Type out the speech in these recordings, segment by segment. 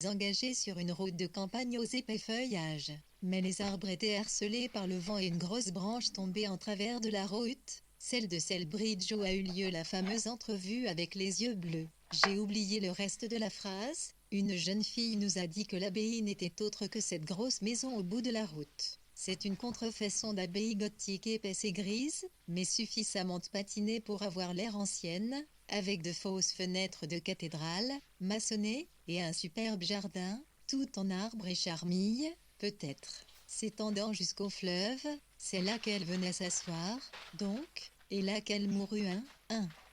engagés sur une route de campagne aux épais feuillages. Mais les arbres étaient harcelés par le vent et une grosse branche tombée en travers de la route, celle de Selbridge où a eu lieu la fameuse entrevue avec les yeux bleus. J'ai oublié le reste de la phrase. Une jeune fille nous a dit que l'abbaye n'était autre que cette grosse maison au bout de la route. C'est une contrefaçon d'abbaye gothique épaisse et grise, mais suffisamment patinée pour avoir l'air ancienne, avec de fausses fenêtres de cathédrale, maçonnées, et un superbe jardin, tout en arbres et charmilles, peut-être. S'étendant jusqu'au fleuve, c'est là qu'elle venait s'asseoir, donc, et là qu'elle mourut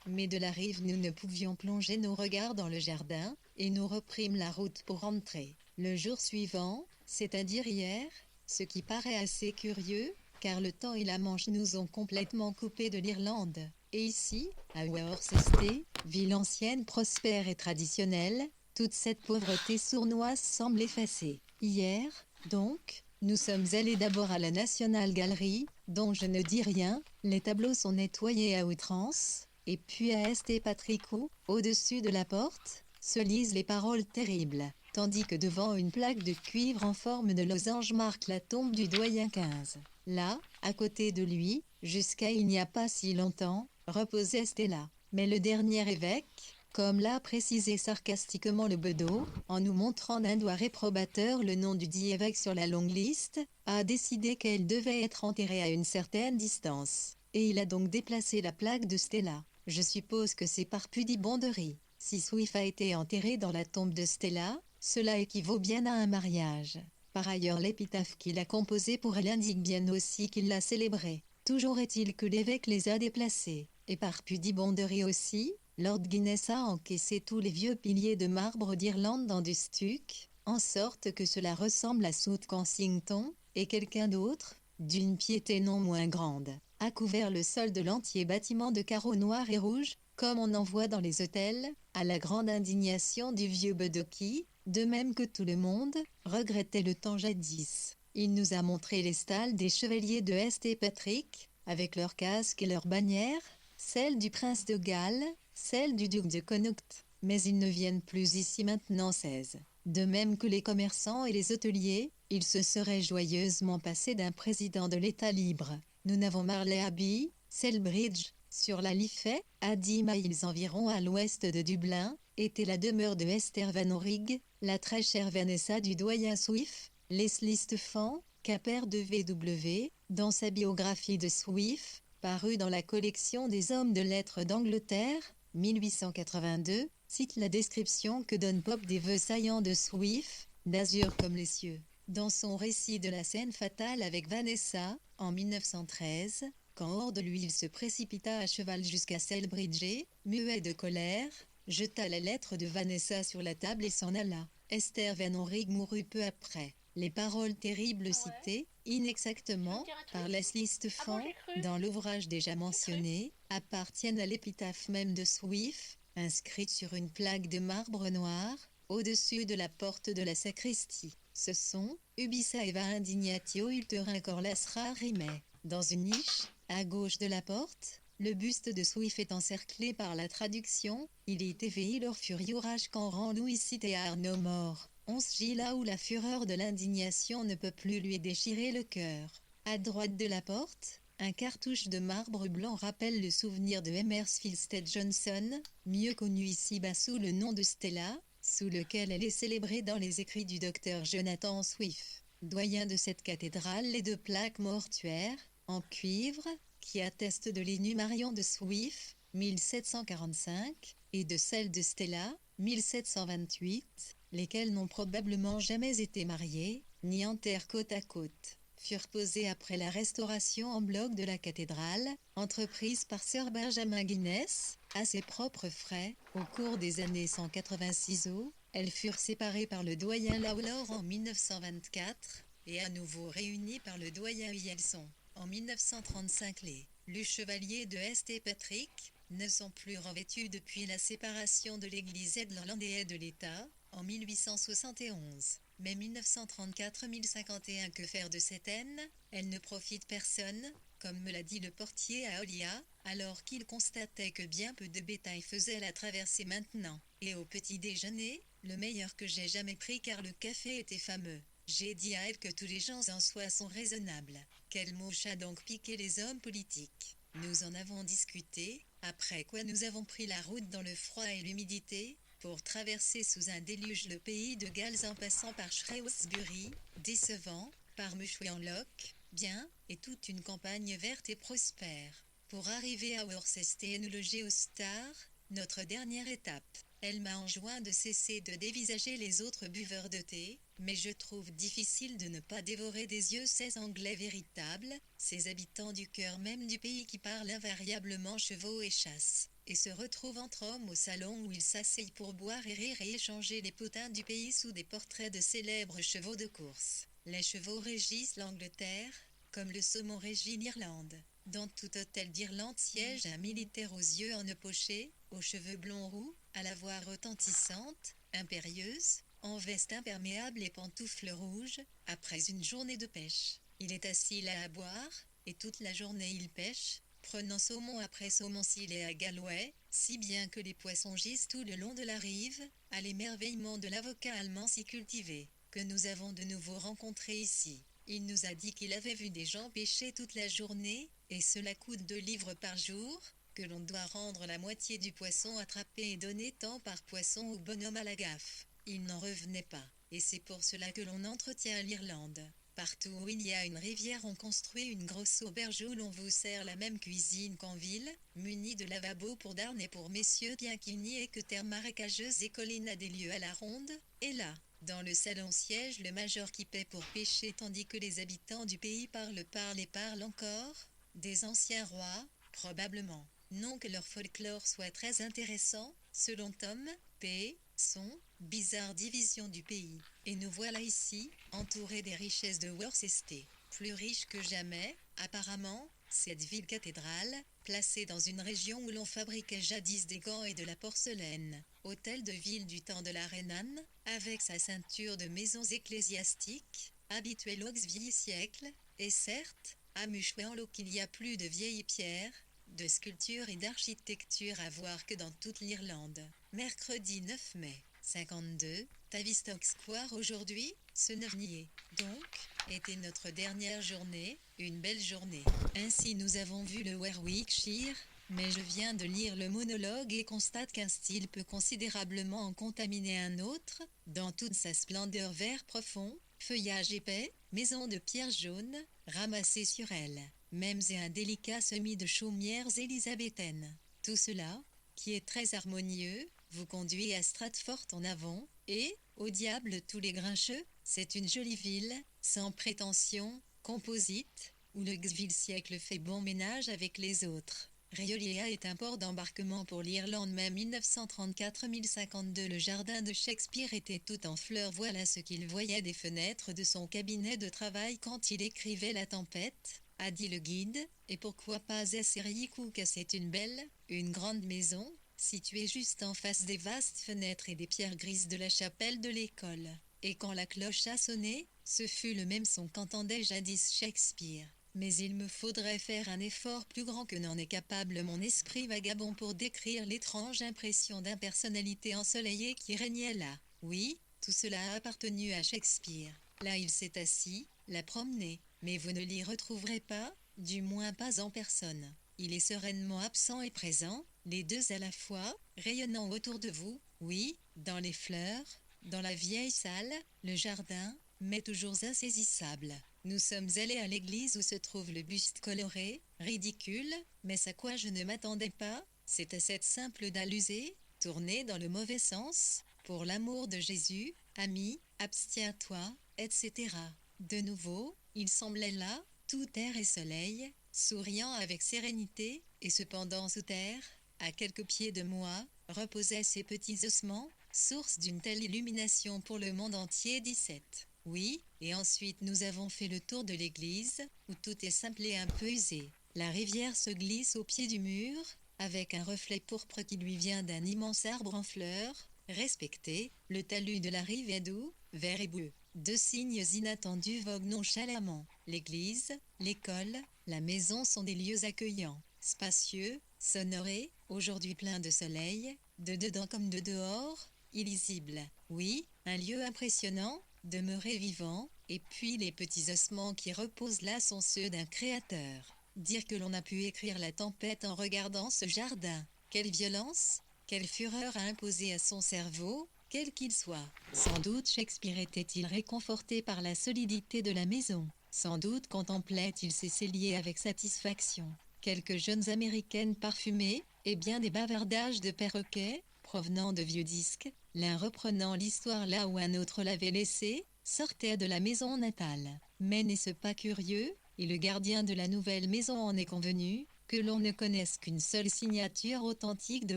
Mais de la rive nous ne pouvions plonger nos regards dans le jardin, et nous reprîmes la route pour rentrer. Le jour suivant, c'est-à-dire hier, ce qui paraît assez curieux, car le temps et la Manche nous ont complètement coupés de l'Irlande. Et ici, à Worcester, ville ancienne, prospère et traditionnelle, toute cette pauvreté sournoise semble effacée. Hier, donc, nous sommes allés d'abord à la National Gallery, dont je ne dis rien, les tableaux sont nettoyés à outrance, et puis à St. Patrick's, au-dessus de la porte, se lisent les paroles terribles, tandis que devant une plaque de cuivre en forme de losange marque la tombe du doyen 15. Là, à côté de lui, jusqu'à il n'y a pas si longtemps, reposait Stella. Mais le dernier évêque, comme l'a précisé sarcastiquement le bedeau, en nous montrant d'un doigt réprobateur le nom du dit évêque sur la longue liste, a décidé qu'elle devait être enterrée à une certaine distance. Et il a donc déplacé la plaque de Stella. Je suppose que c'est par pudibonderie. Si Swift a été enterré dans la tombe de Stella, cela équivaut bien à un mariage. Par ailleurs, l'épitaphe qu'il a composée pour elle indique bien aussi qu'il l'a célébrée. Toujours est-il que l'évêque les a déplacés. Et par pudibonderie aussi, Lord Guinness a encaissé tous les vieux piliers de marbre d'Irlande dans du stuc, en sorte que cela ressemble à South Kensington, et quelqu'un d'autre, d'une piété non moins grande, a couvert le sol de l'entier bâtiment de carreaux noirs et rouges, comme on en voit dans les hôtels, à la grande indignation du vieux Bedoki, de même que tout le monde regrettait le temps jadis. Il nous a montré les stalles des chevaliers de St. Patrick, avec leurs casques et leurs bannières, celles du prince de Galles, celles du duc de Connaught, mais ils ne viennent plus ici maintenant 16. De même que les commerçants et les hôteliers, ils se seraient joyeusement passés d'un président de l'État libre. Nous n'avons Marley Abbey, Selbridge, sur la Liffey, à 10 miles environ à l'ouest de Dublin, était la demeure de Esther Van Orrig, la très chère Vanessa du doyen Swift. Leslie Stephen, Capère de VW, dans sa biographie de Swift, parue dans la collection des hommes de lettres d'Angleterre, 1882, cite la description que donne Pope des vœux saillants de Swift, d'azur comme les cieux. Dans son récit de la scène fatale avec Vanessa, en 1913, quand hors de lui il se précipita à cheval jusqu'à Selbridge, muet de colère, jeta la lettre de Vanessa sur la table et s'en alla. Esther Van Orrig mourut peu après. Les paroles terribles citées, inexactement, par Leslie Stephen, dans l'ouvrage déjà mentionné, appartiennent à l'épitaphe même de Swift, inscrite sur une plaque de marbre noir, au-dessus de la porte de la sacristie. Ce sont Ubissa eva indignatio ulterin corlas rarime. Dans une niche, à gauche de la porte, le buste de Swift est encerclé par la traduction « Il est éveillé leur furiorage quand rend Louis citear no more ». 11 J là où la fureur de l'indignation ne peut plus lui déchirer le cœur. À droite de la porte, un cartouche de marbre blanc rappelle le souvenir de Emersfield Stead Johnson, mieux connu ici-bas sous le nom de Stella, sous lequel elle est célébrée dans les écrits du docteur Jonathan Swift, doyen de cette cathédrale, les deux plaques mortuaires, en cuivre, qui attestent de l'inhumation de Swift, 1745, et de celle de Stella, 1728, lesquels n'ont probablement jamais été mariés, ni enterrés côte à côte, furent posés après la restauration en bloc de la cathédrale, entreprise par Sir Benjamin Guinness, à ses propres frais, au cours des années 186 au, elles furent séparées par le doyen Lawlor en 1924, et à nouveau réunies par le doyen Yelson. En 1935 les chevaliers de St. Patrick ne sont plus revêtus depuis la séparation de l'église irlandaise de l'État, en 1871. Mais 1934-1051 que faire de cette haine? Elle ne profite personne, comme me l'a dit le portier à Olia, alors qu'il constatait que bien peu de bétail faisait la traversée maintenant. Et au petit déjeuner, le meilleur que j'ai jamais pris car le café était fameux. J'ai dit à elle que tous les gens en soi sont raisonnables. Quelle mouche a donc piqué les hommes politiques? Nous en avons discuté, après quoi nous avons pris la route dans le froid et l'humidité, pour traverser sous un déluge le pays de Galles en passant par Shrewsbury, décevant, par Mushway-en-Loch, bien, et toute une campagne verte et prospère. Pour arriver à Worcester et nous loger au Star, notre dernière étape. Elle m'a enjoint de cesser de dévisager les autres buveurs de thé, mais je trouve difficile de ne pas dévorer des yeux ces Anglais véritables, ces habitants du cœur même du pays qui parlent invariablement chevaux et chasse, et se retrouvent entre hommes au salon où ils s'asseyent pour boire et rire et échanger les potins du pays sous des portraits de célèbres chevaux de course. Les chevaux régissent l'Angleterre, comme le saumon régit l'Irlande. Dans tout hôtel d'Irlande siège un militaire aux yeux empochés, aux cheveux blonds roux, à la voix retentissante, impérieuse, en veste imperméable et pantoufles rouges, après une journée de pêche. Il est assis là à boire, et toute la journée il pêche, prenant saumon après saumon s'il est à Galway, si bien que les poissons gisent tout le long de la rive, à l'émerveillement de l'avocat allemand si cultivé, que nous avons de nouveau rencontré ici. Il nous a dit qu'il avait vu des gens pêcher toute la journée, et cela coûte 2 livres par jour, que l'on doit rendre la moitié du poisson attrapé et donner tant par poisson au bonhomme à la gaffe. Il n'en revenait pas, et c'est pour cela que l'on entretient l'Irlande. Partout où il y a une rivière on construit une grosse auberge où l'on vous sert la même cuisine qu'en ville, munie de lavabo pour dames et pour messieurs bien qu'il n'y ait que terre marécageuse et collines à des lieues à la ronde, et là, dans le salon siège le major qui paie pour pêcher tandis que les habitants du pays parlent encore, des anciens rois, probablement. Non que leur folklore soit très intéressant, selon Tom, P. Son, bizarre division du pays. Et nous voilà ici, entourés des richesses de Worcester. Plus riche que jamais, apparemment, cette ville cathédrale, placée dans une région où l'on fabriquait jadis des gants et de la porcelaine. Hôtel de ville du temps de la Rhénane, avec sa ceinture de maisons ecclésiastiques, habituelle aux vieilles siècles, et certes, à Mushway-en-Loch il y a plus de vieilles pierres, de sculptures et d'architecture à voir que dans toute l'Irlande. Mercredi 9 mai 52, Tavistock Square aujourd'hui, ce nier. Donc, était notre dernière journée, une belle journée. Ainsi nous avons vu le Warwickshire, mais je viens de lire le monologue et constate qu'un style peut considérablement en contaminer un autre, dans toute sa splendeur vert profond, feuillage épais, maison de pierre jaune, ramassée sur elle, mêmes et un délicat semis de chaumières élisabéthaines. Tout cela, qui est très harmonieux, vous conduit à Stratford en avant, et, au diable tous les grincheux, c'est une jolie ville, sans prétention, composite, où le Xville siècle fait bon ménage avec les autres. Riolia est un port d'embarquement pour l'Irlande mai 1934-1052. Le jardin de Shakespeare était tout en fleurs. Voilà ce qu'il voyait des fenêtres de son cabinet de travail quand il écrivait La Tempête, a dit le guide, et pourquoi pas Essericook, c'est une grande maison, située juste en face des vastes fenêtres et des pierres grises de la chapelle de l'école. Et quand la cloche a sonné, ce fut le même son qu'entendait jadis Shakespeare. Mais il me faudrait faire un effort plus grand que n'en est capable mon esprit vagabond pour décrire l'étrange impression d'impersonnalité ensoleillée qui régnait là. Oui, tout cela a appartenu à Shakespeare. Là il s'est assis, l'a promené, mais vous ne l'y retrouverez pas, du moins pas en personne. Il est sereinement absent et présent, les deux à la fois, rayonnant autour de vous, oui, dans les fleurs, dans la vieille salle, le jardin, mais toujours insaisissable. Nous sommes allés à l'église où se trouve le buste coloré, ridicule, mais à quoi je ne m'attendais pas, c'est à cette simple d'alluser, tournée dans le mauvais sens, pour l'amour de Jésus, ami, abstiens-toi, etc. De nouveau, il semblait là, tout air et soleil, souriant avec sérénité, et cependant sous terre, à quelques pieds de moi, reposaient ces petits ossements, source d'une telle illumination pour le monde entier. 17. Oui, et ensuite nous avons fait le tour de l'église, où tout est simple et un peu usé. La rivière se glisse au pied du mur, avec un reflet pourpre qui lui vient d'un immense arbre en fleurs, respecté, le talus de la rive est doux, vert et bleu. 2 signes inattendus voguent nonchalamment. L'église, l'école, la maison sont des lieux accueillants, spacieux, sonorés, aujourd'hui pleins de soleil, de dedans comme de dehors, illisible. Oui, un lieu impressionnant, demeuré vivant, et puis les petits ossements qui reposent là sont ceux d'un créateur. Dire que l'on a pu écrire la tempête en regardant ce jardin. Quelle violence, quelle fureur a imposé à son cerveau, quel qu'il soit. Sans doute Shakespeare était-il réconforté par la solidité de la maison. Sans doute contemplait-il ses celliers avec satisfaction. Quelques jeunes américaines parfumées, et bien des bavardages de perroquets, provenant de vieux disques, l'un reprenant l'histoire là où un autre l'avait laissée, sortaient de la maison natale. Mais n'est-ce pas curieux, et le gardien de la nouvelle maison en est convenu, que l'on ne connaisse qu'une seule signature authentique de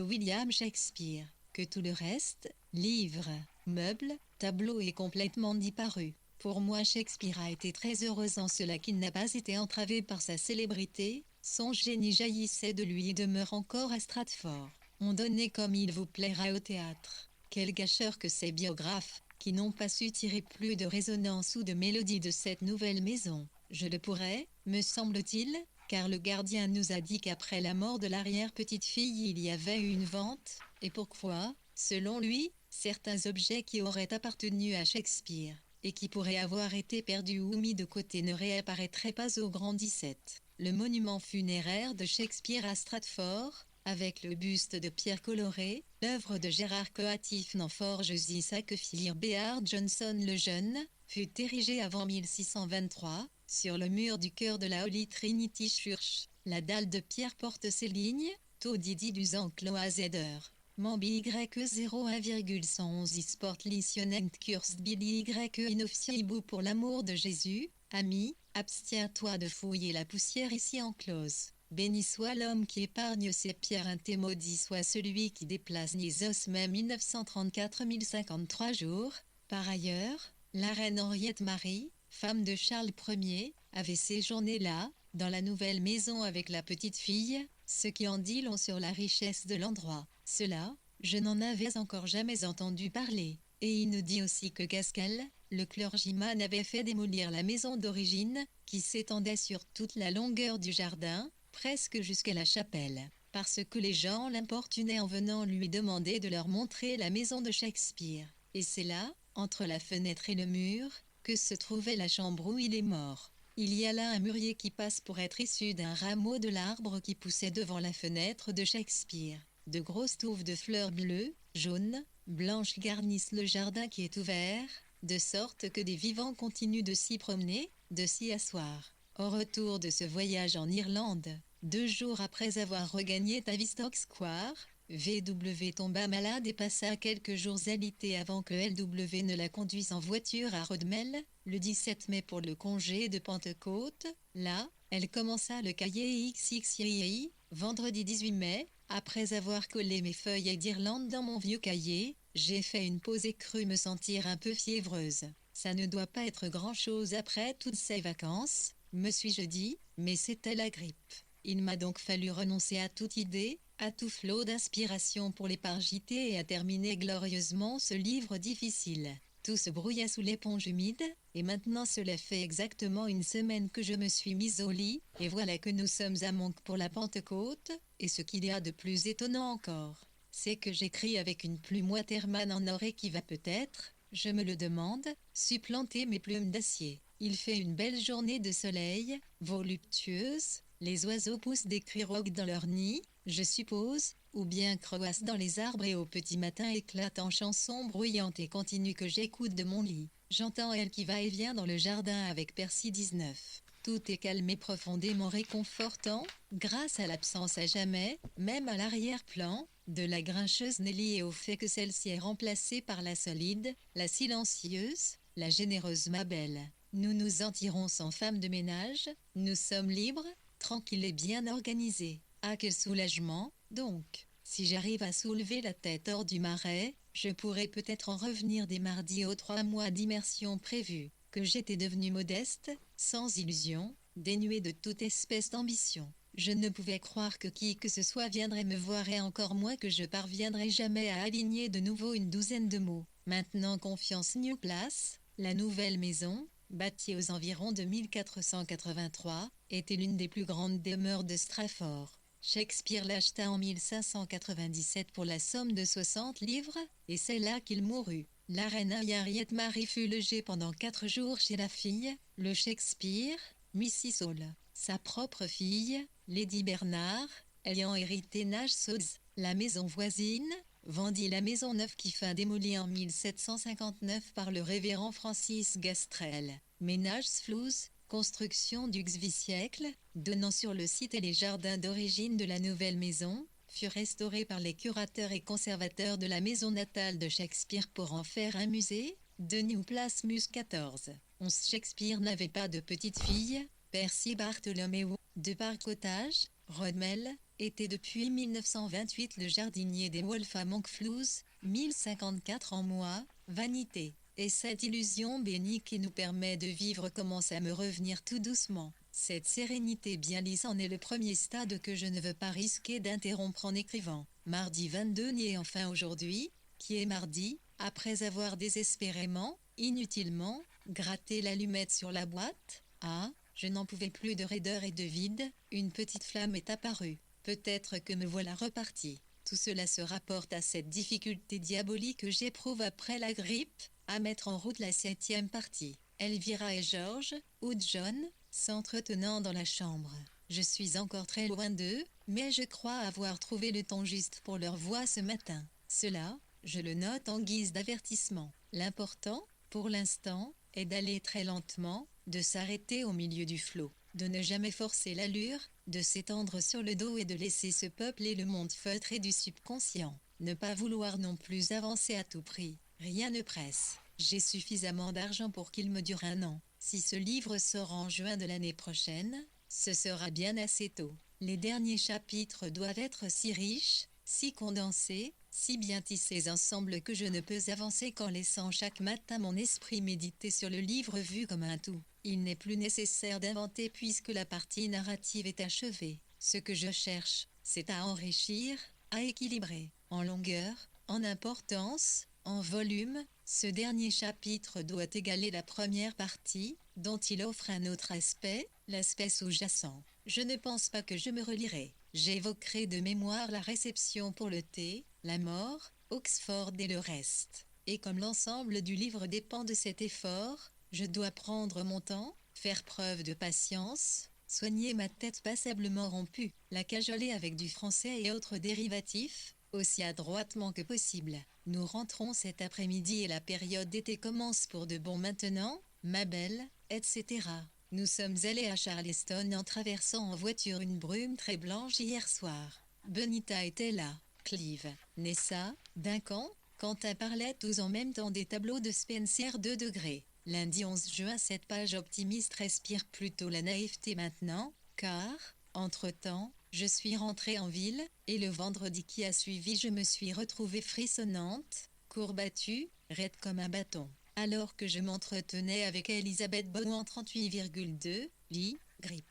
William Shakespeare, que tout le reste, livres, meubles, tableaux est complètement disparu. Pour moi Shakespeare a été très heureux en cela qu'il n'a pas été entravé par sa célébrité, son génie jaillissait de lui et demeure encore à Stratford. On donnait comme il vous plaira au théâtre. Quel gâcheur que ces biographes, qui n'ont pas su tirer plus de résonance ou de mélodie de cette nouvelle maison. Je le pourrais, me semble-t-il, car le gardien nous a dit qu'après la mort de l'arrière-petite-fille il y avait eu une vente, et pourquoi, selon lui, certains objets qui auraient appartenu à Shakespeare, et qui pourraient avoir été perdus ou mis de côté ne réapparaîtraient pas au Grand 17. Le monument funéraire de Shakespeare à Stratford, avec le buste de Pierre Coloré, l'œuvre de Gérard Coatif n'en forge Isaac Philip Béard Johnson le Jeune, fut érigé avant 1623, sur le mur du chœur de la Holy Trinity Church. La dalle de pierre porte ces lignes, Tau Didi du Zancloa Zeder. Mambi Y01,111 Sport Litionent Kurst Billy Y Inofciibou pour l'amour de Jésus, ami, abstiens-toi de fouiller la poussière ici enclose. Béni soit l'homme qui épargne ses pierres, maudit soit celui qui déplace Nisos même 1934-1053 jours. Par ailleurs, la reine Henriette Marie, femme de Charles Ier, avait séjourné là, dans la nouvelle maison avec la petite fille, ce qui en dit long sur la richesse de l'endroit. Cela, je n'en avais encore jamais entendu parler. Et il nous dit aussi que Gaskell, le clergyman, avait fait démolir la maison d'origine, qui s'étendait sur toute la longueur du jardin, presque jusqu'à la chapelle, parce que les gens l'importunaient en venant lui demander de leur montrer la maison de Shakespeare. Et c'est là, entre la fenêtre et le mur, que se trouvait la chambre où il est mort. Il y a là un mûrier qui passe pour être issu d'un rameau de l'arbre qui poussait devant la fenêtre de Shakespeare. De grosses touffes de fleurs bleues, jaunes, blanches garnissent le jardin qui est ouvert, de sorte que des vivants continuent de s'y promener, de s'y asseoir. Au retour de ce voyage en Irlande, 2 jours après avoir regagné Tavistock Square, VW tomba malade et passa quelques jours alité avant que LW ne la conduise en voiture à Rodmell, le 17 mai pour le congé de Pentecôte. Là, elle commença le cahier XXII, vendredi 18 mai, après avoir collé mes feuilles d'Irlande dans mon vieux cahier, j'ai fait une pause et cru me sentir un peu fiévreuse. Ça ne doit pas être grand-chose après toutes ces vacances, me suis-je dit, mais c'était la grippe. Il m'a donc fallu renoncer à toute idée, à tout flot d'inspiration pour l'épargiter et à terminer glorieusement ce livre difficile. Tout se brouillait sous l'éponge humide, et maintenant cela fait exactement une semaine que je me suis mise au lit, et voilà que nous sommes à Monk pour la Pentecôte, et ce qu'il y a de plus étonnant encore, c'est que j'écris avec une plume Waterman en or et qui va peut-être, je me le demande, supplanter mes plumes d'acier. Il fait une belle journée de soleil, voluptueuse, les oiseaux poussent des cris rauques dans leur nid, je suppose, ou bien croassent dans les arbres et au petit matin éclatent en chansons bruyantes et continues que j'écoute de mon lit. J'entends elle qui va et vient dans le jardin avec Percy 19. Tout est calme et profondément réconfortant, grâce à l'absence à jamais, même à l'arrière-plan, de la grincheuse Nelly et au fait que celle-ci est remplacée par la solide, la silencieuse, la généreuse Mabel. Nous nous en tirons sans femme de ménage, nous sommes libres, tranquilles et bien organisés. Ah, quel soulagement, donc! Si j'arrive à soulever la tête hors du marais, je pourrais peut-être en revenir des mardis aux 3 mois d'immersion prévus, que j'étais devenue modeste, sans illusion, dénuée de toute espèce d'ambition. Je ne pouvais croire que qui que ce soit viendrait me voir et encore moins que je parviendrais jamais à aligner de nouveau une douzaine de mots. Maintenant Confiance New Place, la nouvelle maison, bâtie aux environs de 1483, était l'une des plus grandes demeures de Stratford. Shakespeare l'acheta en 1597 pour la somme de 60 livres, et c'est là qu'il mourut. La reine Harriet Marie fut logée pendant 4 jours chez la fille, le Shakespeare, Mrs. Hall. Sa propre fille, Lady Bernard, ayant hérité Nash-Sous, la maison voisine, vendit la maison neuve qui fut démolie en 1759 par le révérend Francis Gastrell. Ménage-Flouz, construction du XVIIe siècle, donnant sur le site et les jardins d'origine de la nouvelle maison, fut restaurée par les curateurs et conservateurs de la maison natale de Shakespeare pour en faire un musée, de New Place Mus 14. Shakespeare n'avait pas de petite fille. Percy Bartholomew, de Park Cottage, Rodmell, était depuis 1928 le jardinier des Wolf à Monkflouz, 1054 en mois, vanité. Et cette illusion bénie qui nous permet de vivre commence à me revenir tout doucement. Cette sérénité bien lisse en est le premier stade que je ne veux pas risquer d'interrompre en écrivant. Mardi 22 né enfin aujourd'hui, qui est mardi, après avoir désespérément, inutilement, gratté l'allumette sur la boîte. Ah, je n'en pouvais plus de raideur et de vide, une petite flamme est apparue. Peut-être que me voilà reparti. Tout cela se rapporte à cette difficulté diabolique que j'éprouve après la grippe, à mettre en route la 7e partie. Elvira et George, ou John, s'entretenant dans la chambre. Je suis encore très loin d'eux, mais je crois avoir trouvé le ton juste pour leur voix ce matin. Cela, je le note en guise d'avertissement. L'important, pour l'instant, est d'aller très lentement, de s'arrêter au milieu du flot, de ne jamais forcer l'allure, de s'étendre sur le dos et de laisser se peupler le monde feutré du subconscient. Ne pas vouloir non plus avancer à tout prix. Rien ne presse. J'ai suffisamment d'argent pour qu'il me dure 1 an. Si ce livre sort en juin de l'année prochaine, ce sera bien assez tôt. Les derniers chapitres doivent être si riches, si condensés, si bien tissés ensemble que je ne peux avancer qu'en laissant chaque matin mon esprit méditer sur le livre vu comme un tout. Il n'est plus nécessaire d'inventer puisque la partie narrative est achevée. Ce que je cherche, c'est à enrichir, à équilibrer, en longueur, en importance, en volume. Ce dernier chapitre doit égaler la première partie, dont il offre un autre aspect, l'aspect sous-jacent. Je ne pense pas que je me relirai. J'évoquerai de mémoire la réception pour le thé, la mort, Oxford et le reste. Et comme l'ensemble du livre dépend de cet effort, je dois prendre mon temps, faire preuve de patience, soigner ma tête passablement rompue, la cajoler avec du français et autres dérivatifs, aussi adroitement que possible. Nous rentrons cet après-midi et la période d'été commence pour de bon maintenant, ma belle, etc. Nous sommes allés à Charleston en traversant en voiture une brume très blanche hier soir. Benita était là, Clive, Nessa, Duncan, Quentin parlait tous en même temps des tableaux de Spencer 2 degrés. Lundi 11 juin, cette page optimiste respire plutôt la naïveté maintenant, car, entre-temps, je suis rentrée en ville, et le vendredi qui a suivi je me suis retrouvée frissonnante, courbattue, raide comme un bâton. Alors que je m'entretenais avec Elisabeth Bowen 38,2, lit, grippe.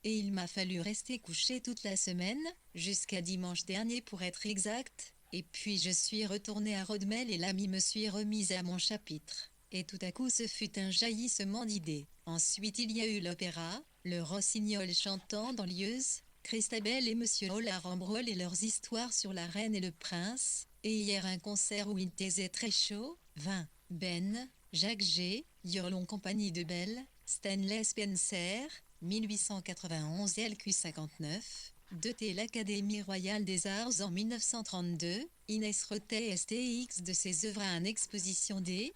Et il m'a fallu rester couchée toute la semaine, jusqu'à dimanche dernier pour être exact, et puis je suis retournée à Rodmell et là me suis remise à mon chapitre. Et tout à coup ce fut un jaillissement d'idées. Ensuite il y a eu l'opéra, le rossignol chantant dans Lieuse, Christabel et Monsieur Hall à Rambrol et leurs histoires sur la reine et le prince, et hier un concert où il taisait très chaud, 20. Ben, Jacques G, Hurlon compagnie de Bell, Stanley Spencer, 1891 LQ 59, de l'Académie royale des arts en 1932, Inès Rotet STX de ses œuvres à une exposition des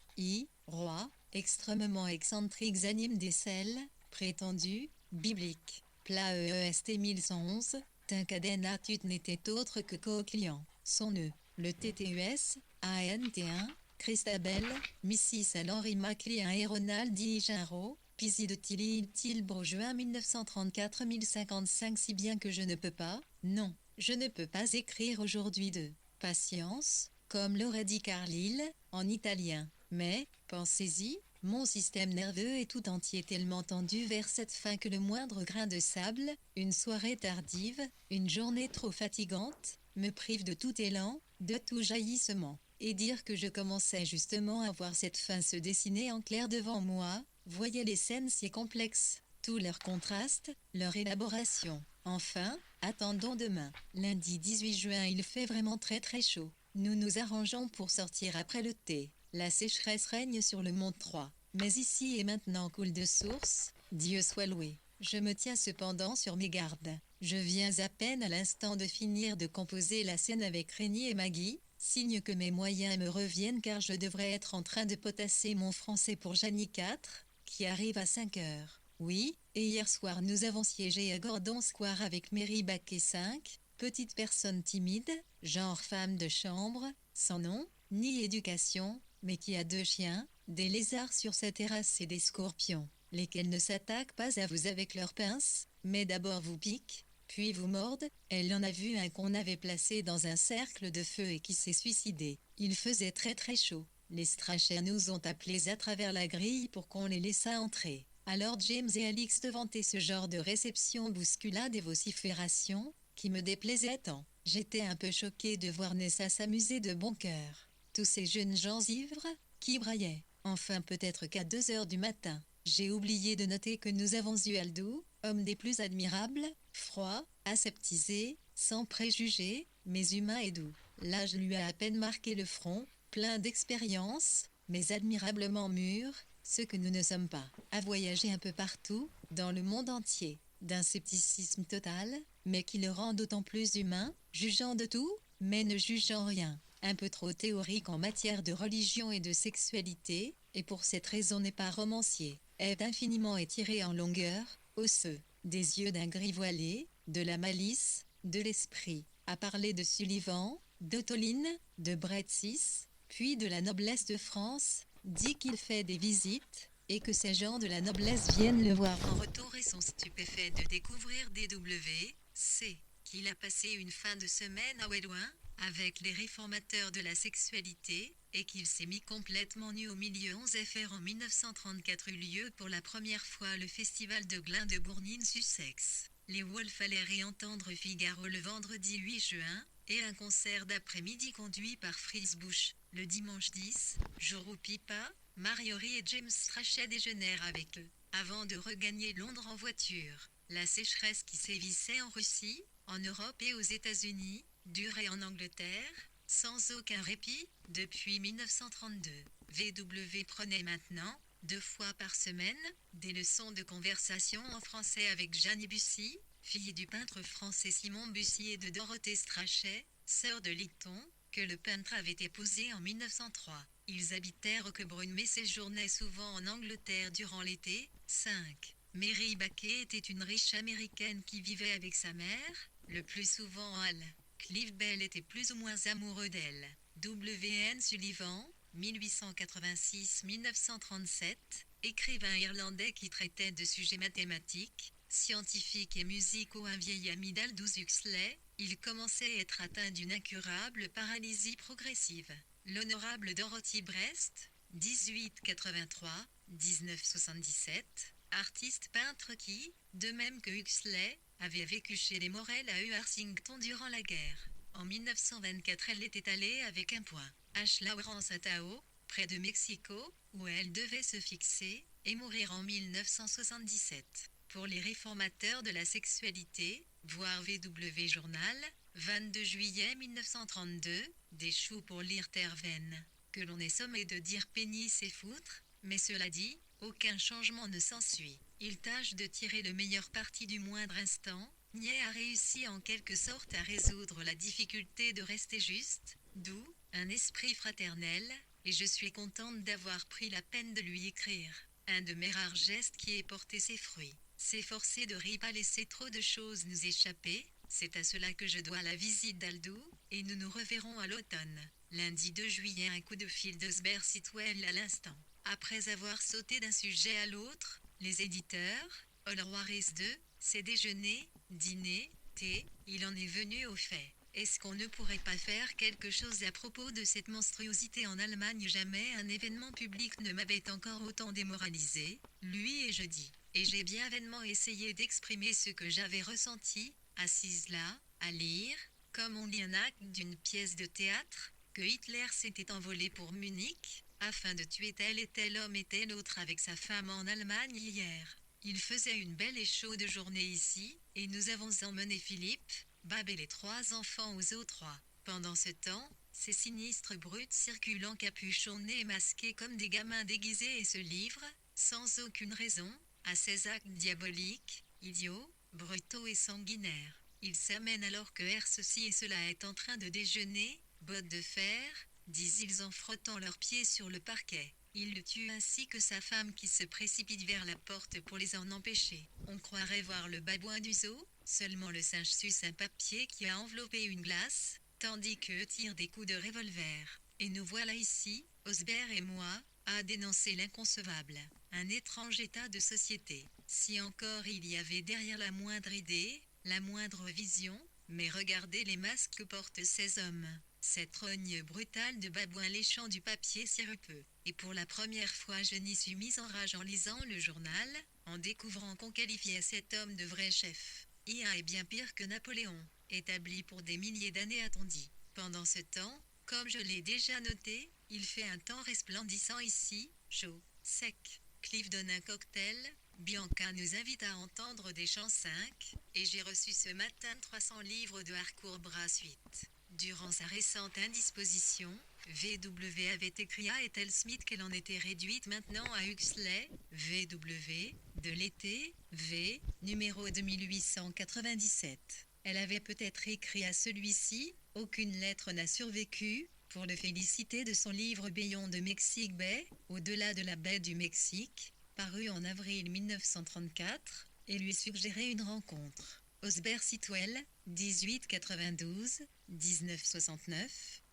rois, extrêmement excentriques animent des selles, prétendus, bibliques. Plat EEST 1111, Tincaden Atut n'était autre que co-client. Son nœud, le TTUS, ANT1, Christabel, Mrs. Henry Maclean et Ronald D. Jarreau, Pisi de Tilbro juin 1934 1055 si bien que je ne peux pas, non, je ne peux pas écrire aujourd'hui de patience, comme l'aurait dit Carlyle, en italien. Mais, pensez-y, mon système nerveux est tout entier tellement tendu vers cette fin que le moindre grain de sable, une soirée tardive, une journée trop fatigante, me prive de tout élan, de tout jaillissement. Et dire que je commençais justement à voir cette fin se dessiner en clair devant moi, voyais les scènes si complexes, tous leurs contrastes, leur élaboration. Enfin, Attendons demain. Lundi 18 juin, il fait vraiment très très chaud. Nous nous arrangeons pour sortir après le thé. La sécheresse règne sur le mont 3. Mais ici et maintenant coule de source, Dieu soit loué. Je me tiens cependant sur mes gardes. Je viens à peine à l'instant de finir de composer la scène avec Rémi et Maggie, signe que mes moyens me reviennent car je devrais être en train de potasser mon français pour Janie 4, qui arrive à 5 heures. Oui, et hier soir nous avons siégé à Gordon Square avec Mary Baquet 5, petite personne timide, genre femme de chambre, sans nom, ni éducation, mais qui a 2 chiens, des lézards sur sa terrasse et des scorpions, lesquels ne s'attaquent pas à vous avec leurs pinces, mais d'abord vous piquent, puis vous mordent. Elle en a vu un qu'on avait placé dans un cercle de feu et qui s'est suicidé. Il faisait très très chaud. Les Strachers nous ont appelés à travers la grille pour qu'on les laissât entrer. Alors James et Alix devantaient ce genre de réception bousculade et vocifération, qui me déplaisait tant. J'étais un peu choquée de voir Nessa s'amuser de bon cœur. Tous ces jeunes gens ivres, qui braillaient. Enfin peut-être qu'à 2 heures du matin. J'ai oublié de noter que nous avons eu Aldou, homme des plus admirables, froid, aseptisé, sans préjugés, mais humain et doux. L'âge lui a à peine marqué le front, plein d'expérience, mais admirablement mûr, ce que nous ne sommes pas, à voyager un peu partout, dans le monde entier, d'un scepticisme total, mais qui le rend d'autant plus humain, jugeant de tout, mais ne jugeant rien, un peu trop théorique en matière de religion et de sexualité, et pour cette raison n'est pas romancier, est infiniment étiré en longueur, osseux, des yeux d'un gris voilé, de la malice, de l'esprit, à parler de Sullivan, d'Otoline, de Bret VI, puis de la noblesse de France, dit qu'il fait des visites, et que ces gens de la noblesse viennent le voir en retour et sont stupéfaits de découvrir D.W.C., qu'il a passé une fin de semaine à Ouéloin, avec les réformateurs de la sexualité, et qu'il s'est mis complètement nu au milieu 11 FR en 1934 eut lieu pour la première fois le festival de Glin de Bourgneuf-Sussex. Les Wolfs allèrent y entendre Figaro le vendredi 8 juin, et un concert d'après-midi conduit par Fritz Bush, le dimanche 10, jour où Pippa, Marjorie et James Strachey déjeunèrent avec eux, avant de regagner Londres en voiture. La sécheresse qui sévissait en Russie, en Europe et aux États-Unis, durait en Angleterre, sans aucun répit, depuis 1932. VW prenait maintenant, 2 fois par semaine, des leçons de conversation en français avec Jeanne Bussy, fille du peintre français Simon Bussy et de Dorothée Strachey, sœur de Lytton, que le peintre avait épousée en 1903. Ils habitèrent Auquebrune mais séjournaient souvent en Angleterre durant l'été. 5. Mary Baquet était une riche américaine qui vivait avec sa mère, le plus souvent à Halle. Clive Bell était plus ou moins amoureux d'elle. W.N. Sullivan, 1886-1937, écrivain irlandais qui traitait de sujets mathématiques, scientifiques et musicaux, un vieil ami d'Aldous Huxley, il commençait à être atteint d'une incurable paralysie progressive. L'honorable Dorothy Brest, 1883-1977, artiste peintre qui, de même que Huxley, avait vécu chez les Morel à Uarsington durant la guerre. En 1924, elle était allée avec un point H. Lawrence à Tao, près de Mexico, où elle devait se fixer, et mourir en 1977. Pour les réformateurs de la sexualité, voir VW Journal, 22 juillet 1932, des choux pour lire Terven. Que l'on est sommé de dire pénis et foutre, mais cela dit, aucun changement ne s'ensuit. Il tâche de tirer le meilleur parti du moindre instant. Niais a réussi en quelque sorte à résoudre la difficulté de rester juste, doux, un esprit fraternel, et je suis contente d'avoir pris la peine de lui écrire. Un de mes rares gestes qui ait porté ses fruits. S'efforcer de ne pas laisser trop de choses nous échapper, c'est à cela que je dois la visite d'Aldou, et nous nous reverrons à l'automne. Lundi 2 juillet, un coup de fil d'Osbert Sitwell à l'instant. Après avoir sauté d'un sujet à l'autre, les éditeurs, All Warris 2, c'est déjeuner, dîner, thé, il en est venu au fait. Est-ce qu'on ne pourrait pas faire quelque chose à propos de cette monstruosité en Allemagne? Jamais un événement public ne m'avait encore autant démoralisé, lui et je dis. Et j'ai bien vainement essayé d'exprimer ce que j'avais ressenti, assise là, à lire, comme on lit un acte d'une pièce de théâtre, que Hitler s'était envolé pour Munich, afin de tuer tel et tel homme et tel autre avec sa femme en Allemagne hier. Il faisait une belle et chaude journée ici, et nous avons emmené Philippe, Bab et les 3 enfants aux eaux 3. Pendant ce temps, ces sinistres brutes circulent encapuchonnés et masqués comme des gamins déguisés et se livrent, sans aucune raison, à ces actes diaboliques, idiots, brutaux et sanguinaires. Ils s'amènent alors que ceci et cela est en train de déjeuner, bottes de fer, disent-ils en frottant leurs pieds sur le parquet. Il le tue ainsi que sa femme qui se précipite vers la porte pour les en empêcher. On croirait voir le babouin du zoo, seulement le singe suce un papier qui a enveloppé une glace, tandis qu'eux tirent des coups de revolver. Et nous voilà ici, Osbert et moi, à dénoncer l'inconcevable. Un étrange état de société. Si encore il y avait derrière la moindre idée, la moindre vision, mais regardez les masques que portent ces hommes. Cette rogne brutale de babouin léchant du papier sirupeux. Et pour la première fois je n'y suis mise en rage en lisant le journal, en découvrant qu'on qualifiait cet homme de vrai chef. IA est bien pire que Napoléon, établi pour des milliers d'années a-t-on dit. Pendant ce temps, comme je l'ai déjà noté, il fait un temps resplendissant ici, chaud, sec. Cliff donne un cocktail, Bianca nous invite à entendre des chants 5, et j'ai reçu ce matin 300 livres de Harcourt Brathwaite. Durant sa récente indisposition, VW avait écrit à Ethel Smith qu'elle en était réduite maintenant à Huxley, VW, de l'été, V, numéro 2897. Elle avait peut-être écrit à celui-ci, aucune lettre n'a survécu, pour le féliciter de son livre Beyond the Mexique Bay, au-delà de la baie du Mexique, paru en avril 1934, et lui suggérer une rencontre. Osbert Sitwell, 1892-1969,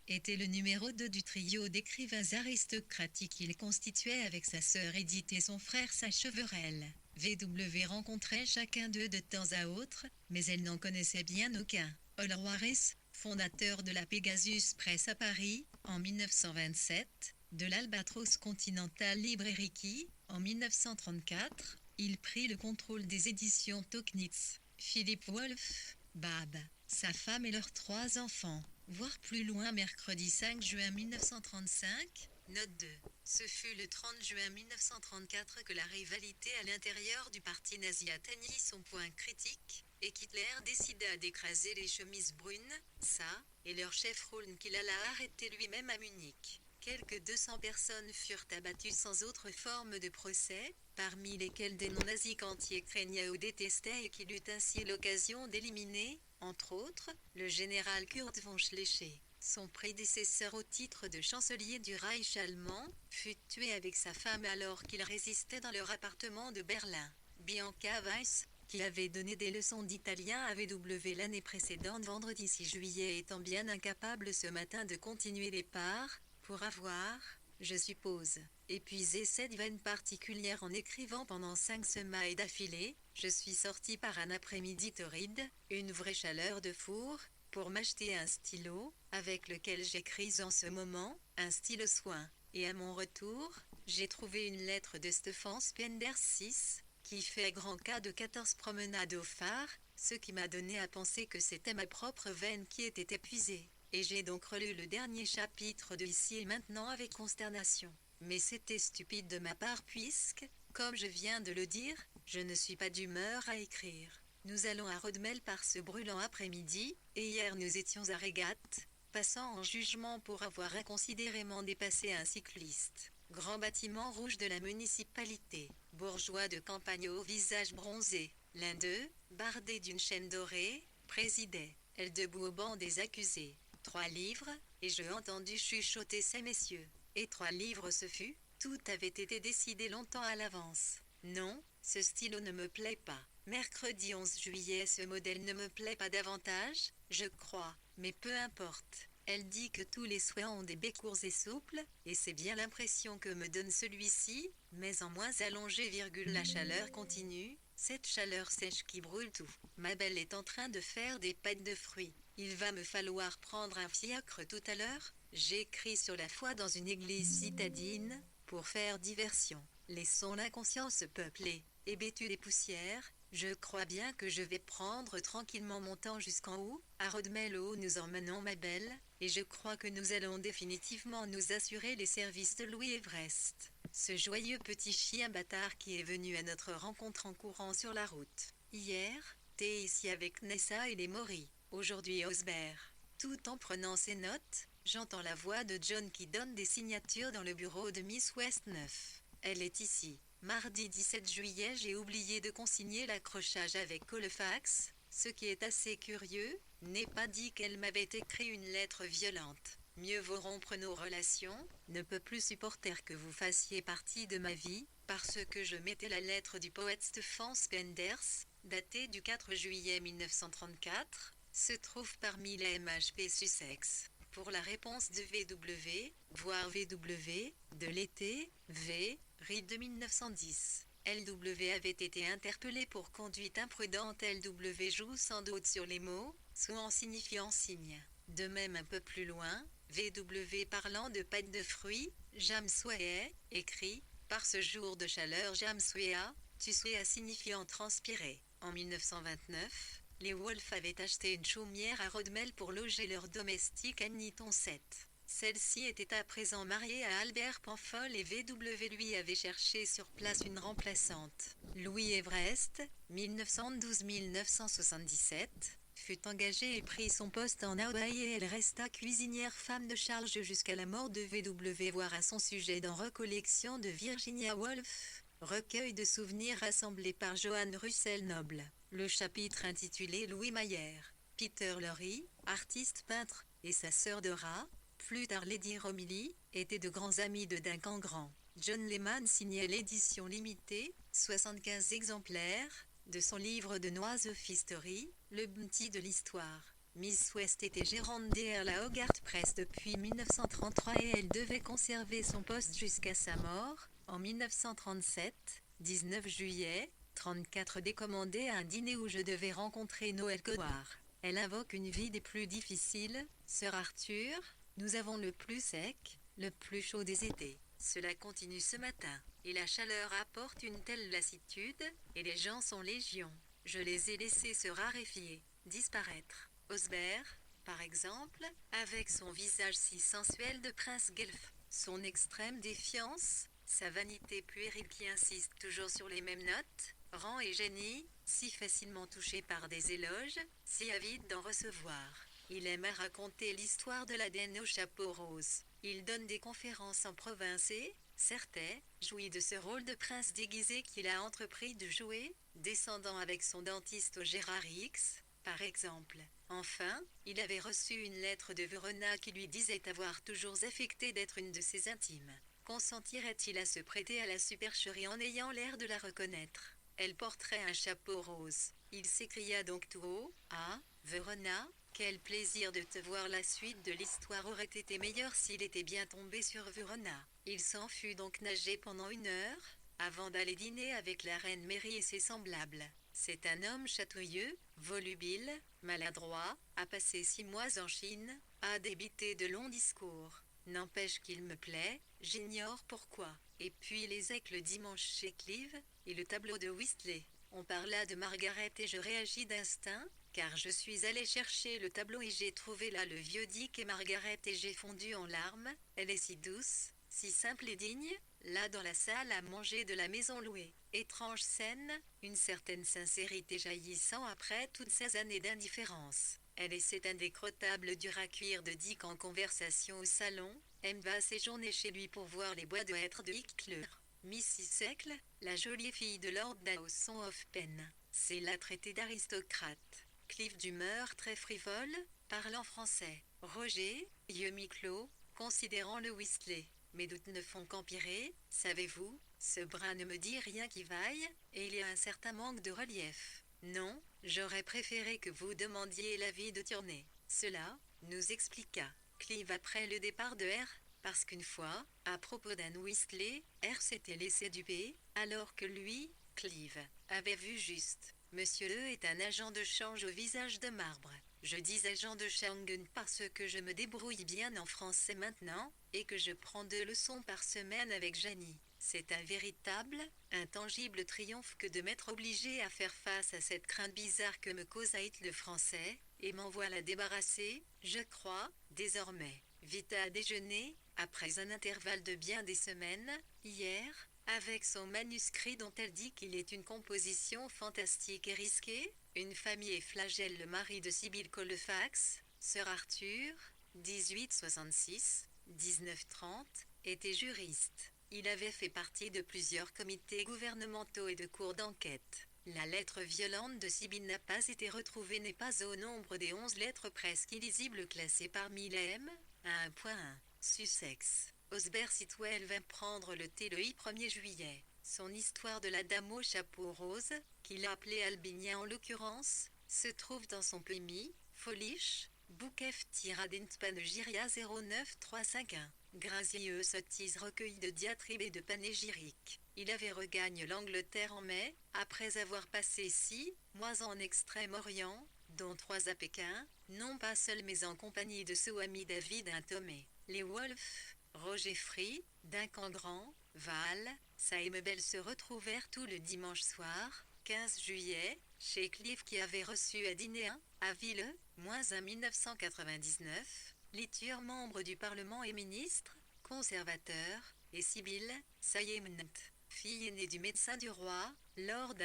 était le numéro 2 du trio d'écrivains aristocratiques qu'il constituait avec sa sœur Edith et son frère Sacheverell. VW rencontrait chacun d'eux de temps à autre, mais elle n'en connaissait bien aucun. Holroares, fondateur de la Pegasus Press à Paris, en 1927, de l'Albatros Continental Librairie, en 1934, il prit le contrôle des éditions Tauchnitz. Philippe Wolff, Bab, sa femme et leurs 3 enfants. Voir plus loin mercredi 5 juin 1935, note 2. Ce fut le 30 juin 1934 que la rivalité à l'intérieur du parti nazi atteignit son point critique, et qu'Hitler décida d'écraser les chemises brunes, ça, et leur chef Röhm qu'il alla arrêter lui-même à Munich. Quelques 200 personnes furent abattues sans autre forme de procès, parmi lesquels des non-nazis qu'Antier craignait ou détestait et qu'il eut ainsi l'occasion d'éliminer, entre autres, le général Kurt von Schleicher. Son prédécesseur au titre de chancelier du Reich allemand, fut tué avec sa femme alors qu'il résistait dans leur appartement de Berlin. Bianca Weiss, qui avait donné des leçons d'italien à VW l'année précédente vendredi 6 juillet étant bien incapable ce matin de continuer les parts, pour avoir, je suppose, épuisé cette veine particulière en écrivant pendant 5 semaines d'affilée, je suis sortie par un après-midi torride, une vraie chaleur de four, pour m'acheter un stylo, avec lequel j'écris en ce moment, un stylo soin. Et à mon retour, j'ai trouvé une lettre de Stefan Spenders 6, qui fait grand cas de 14 promenades au phare, ce qui m'a donné à penser que c'était ma propre veine qui était épuisée. Et j'ai donc relu le dernier chapitre de Ici et Maintenant avec consternation. Mais c'était stupide de ma part puisque, comme je viens de le dire, je ne suis pas d'humeur à écrire. Nous allons à Rodmel par ce brûlant après-midi, et hier nous étions à Régate, passant en jugement pour avoir inconsidérément dépassé un cycliste. Grand bâtiment rouge de la municipalité, bourgeois de campagne au visage bronzé. L'un d'eux, bardé d'une chaîne dorée, présidait, elle debout au banc des accusés. 3 livres, et je entendu chuchoter ces messieurs. Et 3 livres ce fut, tout avait été décidé longtemps à l'avance. Non, ce stylo ne me plaît pas. Mercredi 11 juillet ce modèle ne me plaît pas davantage, je crois, mais peu importe. Elle dit que tous les souhaits ont des baies courts et souples, et c'est bien l'impression que me donne celui-ci, mais en moins allongé, la chaleur continue, cette chaleur sèche qui brûle tout. Ma belle est en train de faire des pâtes de fruits. Il va me falloir prendre un fiacre tout à l'heure. J'écris sur la foi dans une église citadine, pour faire diversion. Laissons l'inconscience peupler, hébétue des poussières. Je crois bien que je vais prendre tranquillement mon temps jusqu'en haut, à Rodmel où nous emmenons ma belle, et je crois que nous allons définitivement nous assurer les services de Louis Everest. Ce joyeux petit chien bâtard qui est venu à notre rencontre en courant sur la route. Hier, t'es ici avec Nessa et les Moris. Aujourd'hui Osbert. Tout en prenant ses notes, j'entends la voix de John qui donne des signatures dans le bureau de Miss West 9. Elle est ici. Mardi 17 juillet, j'ai oublié de consigner l'accrochage avec Colfax. Ce qui est assez curieux, n'est pas dit qu'elle m'avait écrit une lettre violente. Mieux vaut rompre nos relations, ne peut plus supporter que vous fassiez partie de ma vie, parce que je mettais la lettre du poète Stefan Spenders, datée du 4 juillet 1934, se trouve parmi les MHP Sussex. Pour la réponse de VW, voire VW, de l'été, V, RID de 1910. LW avait été interpellé pour conduite imprudente. LW joue sans doute sur les mots, soit en signifiant signe. De même un peu plus loin, VW parlant de pâte de fruits, Jamswea, écrit, par ce jour de chaleur Jamswea, tu sois signifiant transpirer. En 1929, les Wolf avaient acheté une chaumière à Rodmel pour loger leur domestique Anniton 7. Celle-ci était à présent mariée à Albert Panfol et VW lui avait cherché sur place une remplaçante. Louis Everest, 1912-1977, fut engagée et prit son poste en Hawaï et elle resta cuisinière femme de charge jusqu'à la mort de VW. Voir à son sujet dans Recollection de Virginia Woolf, recueil de souvenirs rassemblés par Johann Russell Noble. Le chapitre intitulé Louis Mayer, Peter Lorre, artiste peintre, et sa sœur Dora, plus tard Lady Romilly, étaient de grands amis de Duncan Grand. John Lehman signait l'édition limitée, 75 exemplaires, de son livre de Noise of History, le Bounty de l'histoire. Miss West était gérante DR la Hogarth Press depuis 1933 et elle devait conserver son poste jusqu'à sa mort, en 1937, 19 juillet, 34 décommandé à un dîner où je devais rencontrer Noël Coward. Elle invoque une vie des plus difficiles, Sir Arthur, nous avons le plus sec, le plus chaud des étés. Cela continue ce matin, et la chaleur apporte une telle lassitude, et les gens sont légion. Je les ai laissés se raréfier, disparaître. Osbert, par exemple, avec son visage si sensuel de prince guelfe, son extrême défiance, sa vanité puérile qui insiste toujours sur les mêmes notes, Rand et Jenny, si facilement touchés par des éloges, si avides d'en recevoir. Il aime à raconter l'histoire de l'Aden au chapeau rose. Il donne des conférences en province et, certes, jouit de ce rôle de prince déguisé qu'il a entrepris de jouer, descendant avec son dentiste au Gérard X, par exemple. Enfin, il avait reçu une lettre de Verona qui lui disait avoir toujours affecté d'être une de ses intimes. Consentirait-il à se prêter à la supercherie en ayant l'air de la reconnaître? Elle porterait un chapeau rose. Il s'écria donc tout haut, « Ah, Verona, quel plaisir de te voir. La suite de l'histoire aurait été meilleure s'il était bien tombé sur Verona. » Il s'en fut donc nager pendant 1 heure, avant d'aller dîner avec la reine Mary et ses semblables. C'est un homme chatouilleux, volubile, maladroit, a passé 6 mois en Chine, a débité de longs discours. N'empêche qu'il me plaît, j'ignore pourquoi. Et puis les écles le dimanche chez Clive, et le tableau de Whistler. On parla de Margaret et je réagis d'instinct, car je suis allé chercher le tableau et j'ai trouvé là le vieux Dick et Margaret et j'ai fondu en larmes. Elle est si douce, si simple et digne, là dans la salle à manger de la maison louée. Étrange scène, une certaine sincérité jaillissant après toutes ces années d'indifférence. Elle et cet indécrottable dur à cuire de Dick en conversation au salon, aime va séjourner chez lui pour voir les bois de hêtre de Hickler. Mrs. Secle, la jolie fille de Lord Dawson of Pen, c'est la traitée d'aristocrate. Clive d'humeur très frivole, parlant français. Roger, yeux mi-clos, considérant le Whistler. Mes doutes ne font qu'empirer, savez-vous, ce bras ne me dit rien qui vaille, et il y a un certain manque de relief. Non, j'aurais préféré que vous demandiez l'avis de Tierney. Cela nous expliqua Clive après le départ de R, parce qu'une fois, à propos d'un Whistler, R s'était laissé duper, alors que lui, Clive, avait vu juste. Monsieur E est un agent de change au visage de marbre. Je dis agent de change parce que je me débrouille bien en français maintenant, et que je prends 2 leçons par semaine avec Janie. C'est un véritable, intangible triomphe que de m'être obligé à faire face à cette crainte bizarre que me cause Haït le français, et m'en voilà débarrassé, je crois, désormais. Vite à déjeuner, Après un intervalle de bien des semaines, hier, avec son manuscrit dont elle dit qu'il est une composition fantastique et risquée, une famille et flagelle le mari de Sibylle Colfax, Sir Arthur, 1866-1930, était juriste. Il avait fait partie de plusieurs comités gouvernementaux et de cours d'enquête. La lettre violente de Sibylle n'a pas été retrouvée, n'est pas au nombre des 11 lettres presque illisibles classées parmi les M, 1.1. Sussex. Osbert Sitwell vint prendre le thé le 1er juillet. Son histoire de la dame au chapeau rose, qu'il a appelée Albinia en l'occurrence, se trouve dans son poémie, Foolish, Book F. Tiradent Panegyria 09351. Gracieux sottise recueilli de diatribes et de panégyriques. Il avait regagné l'Angleterre en mai, après avoir passé 6 mois en Extrême-Orient, dont 3 à Pékin, non pas seul mais en compagnie de son ami David Intomé. Les Wolfe, Roger Free, Duncan Grand, Val, Saimebel se retrouvèrent tout le dimanche soir, 15 juillet, chez Clive qui avait reçu à dîner à Ville, -1 1999, Liture membre du Parlement et ministre, conservateur, et Sibylle, Sayemnet, fille aînée du médecin du roi, Lord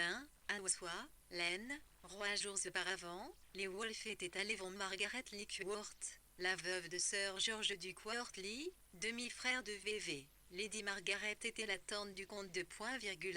Sois, Laine, roi jours auparavant, les Wolfe étaient allés voir Margaret Lickworth, la veuve de Sir George Duke Wortley, demi-frère de VV. Lady Margaret était la tante du comte de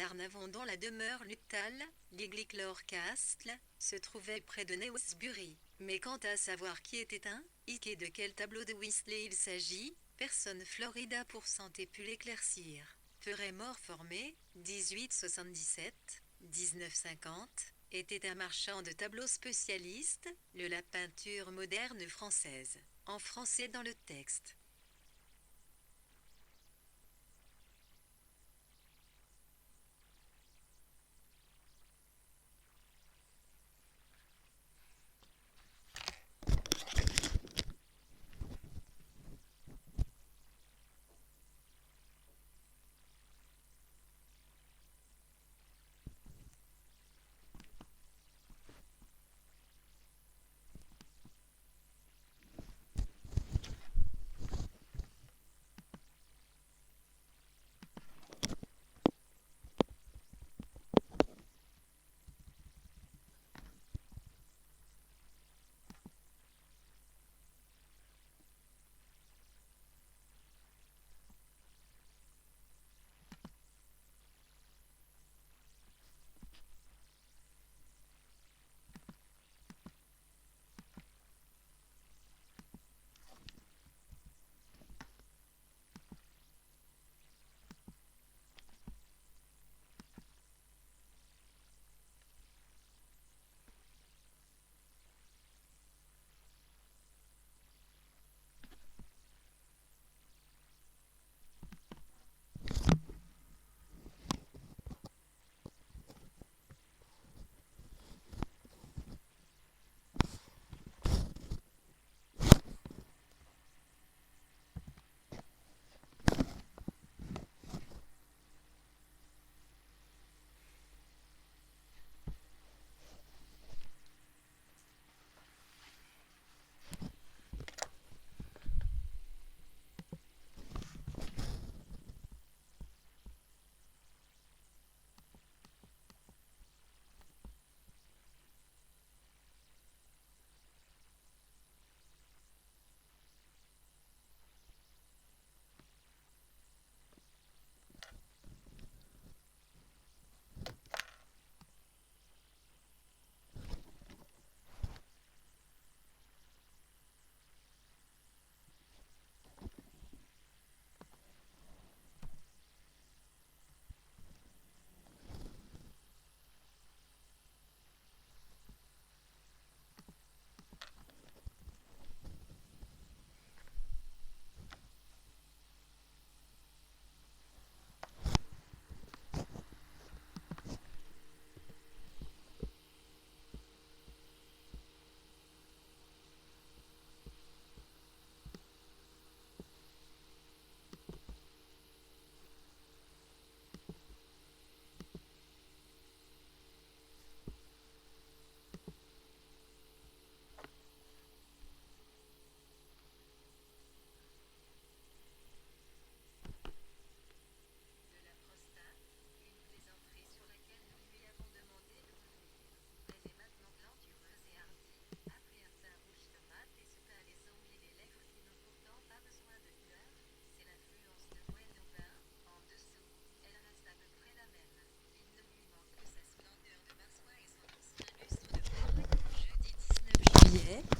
Arnavon dont la demeure Lutal, l'Igliclore Castle, se trouvait près de Newsbury. Mais quant à savoir qui était et de quel tableau de Weasley il s'agit, personne Florida pour ait pu l'éclaircir. Ferait mort formé, 1877-1950, était un marchand de tableaux spécialiste, la peinture moderne française. En français dans le texte.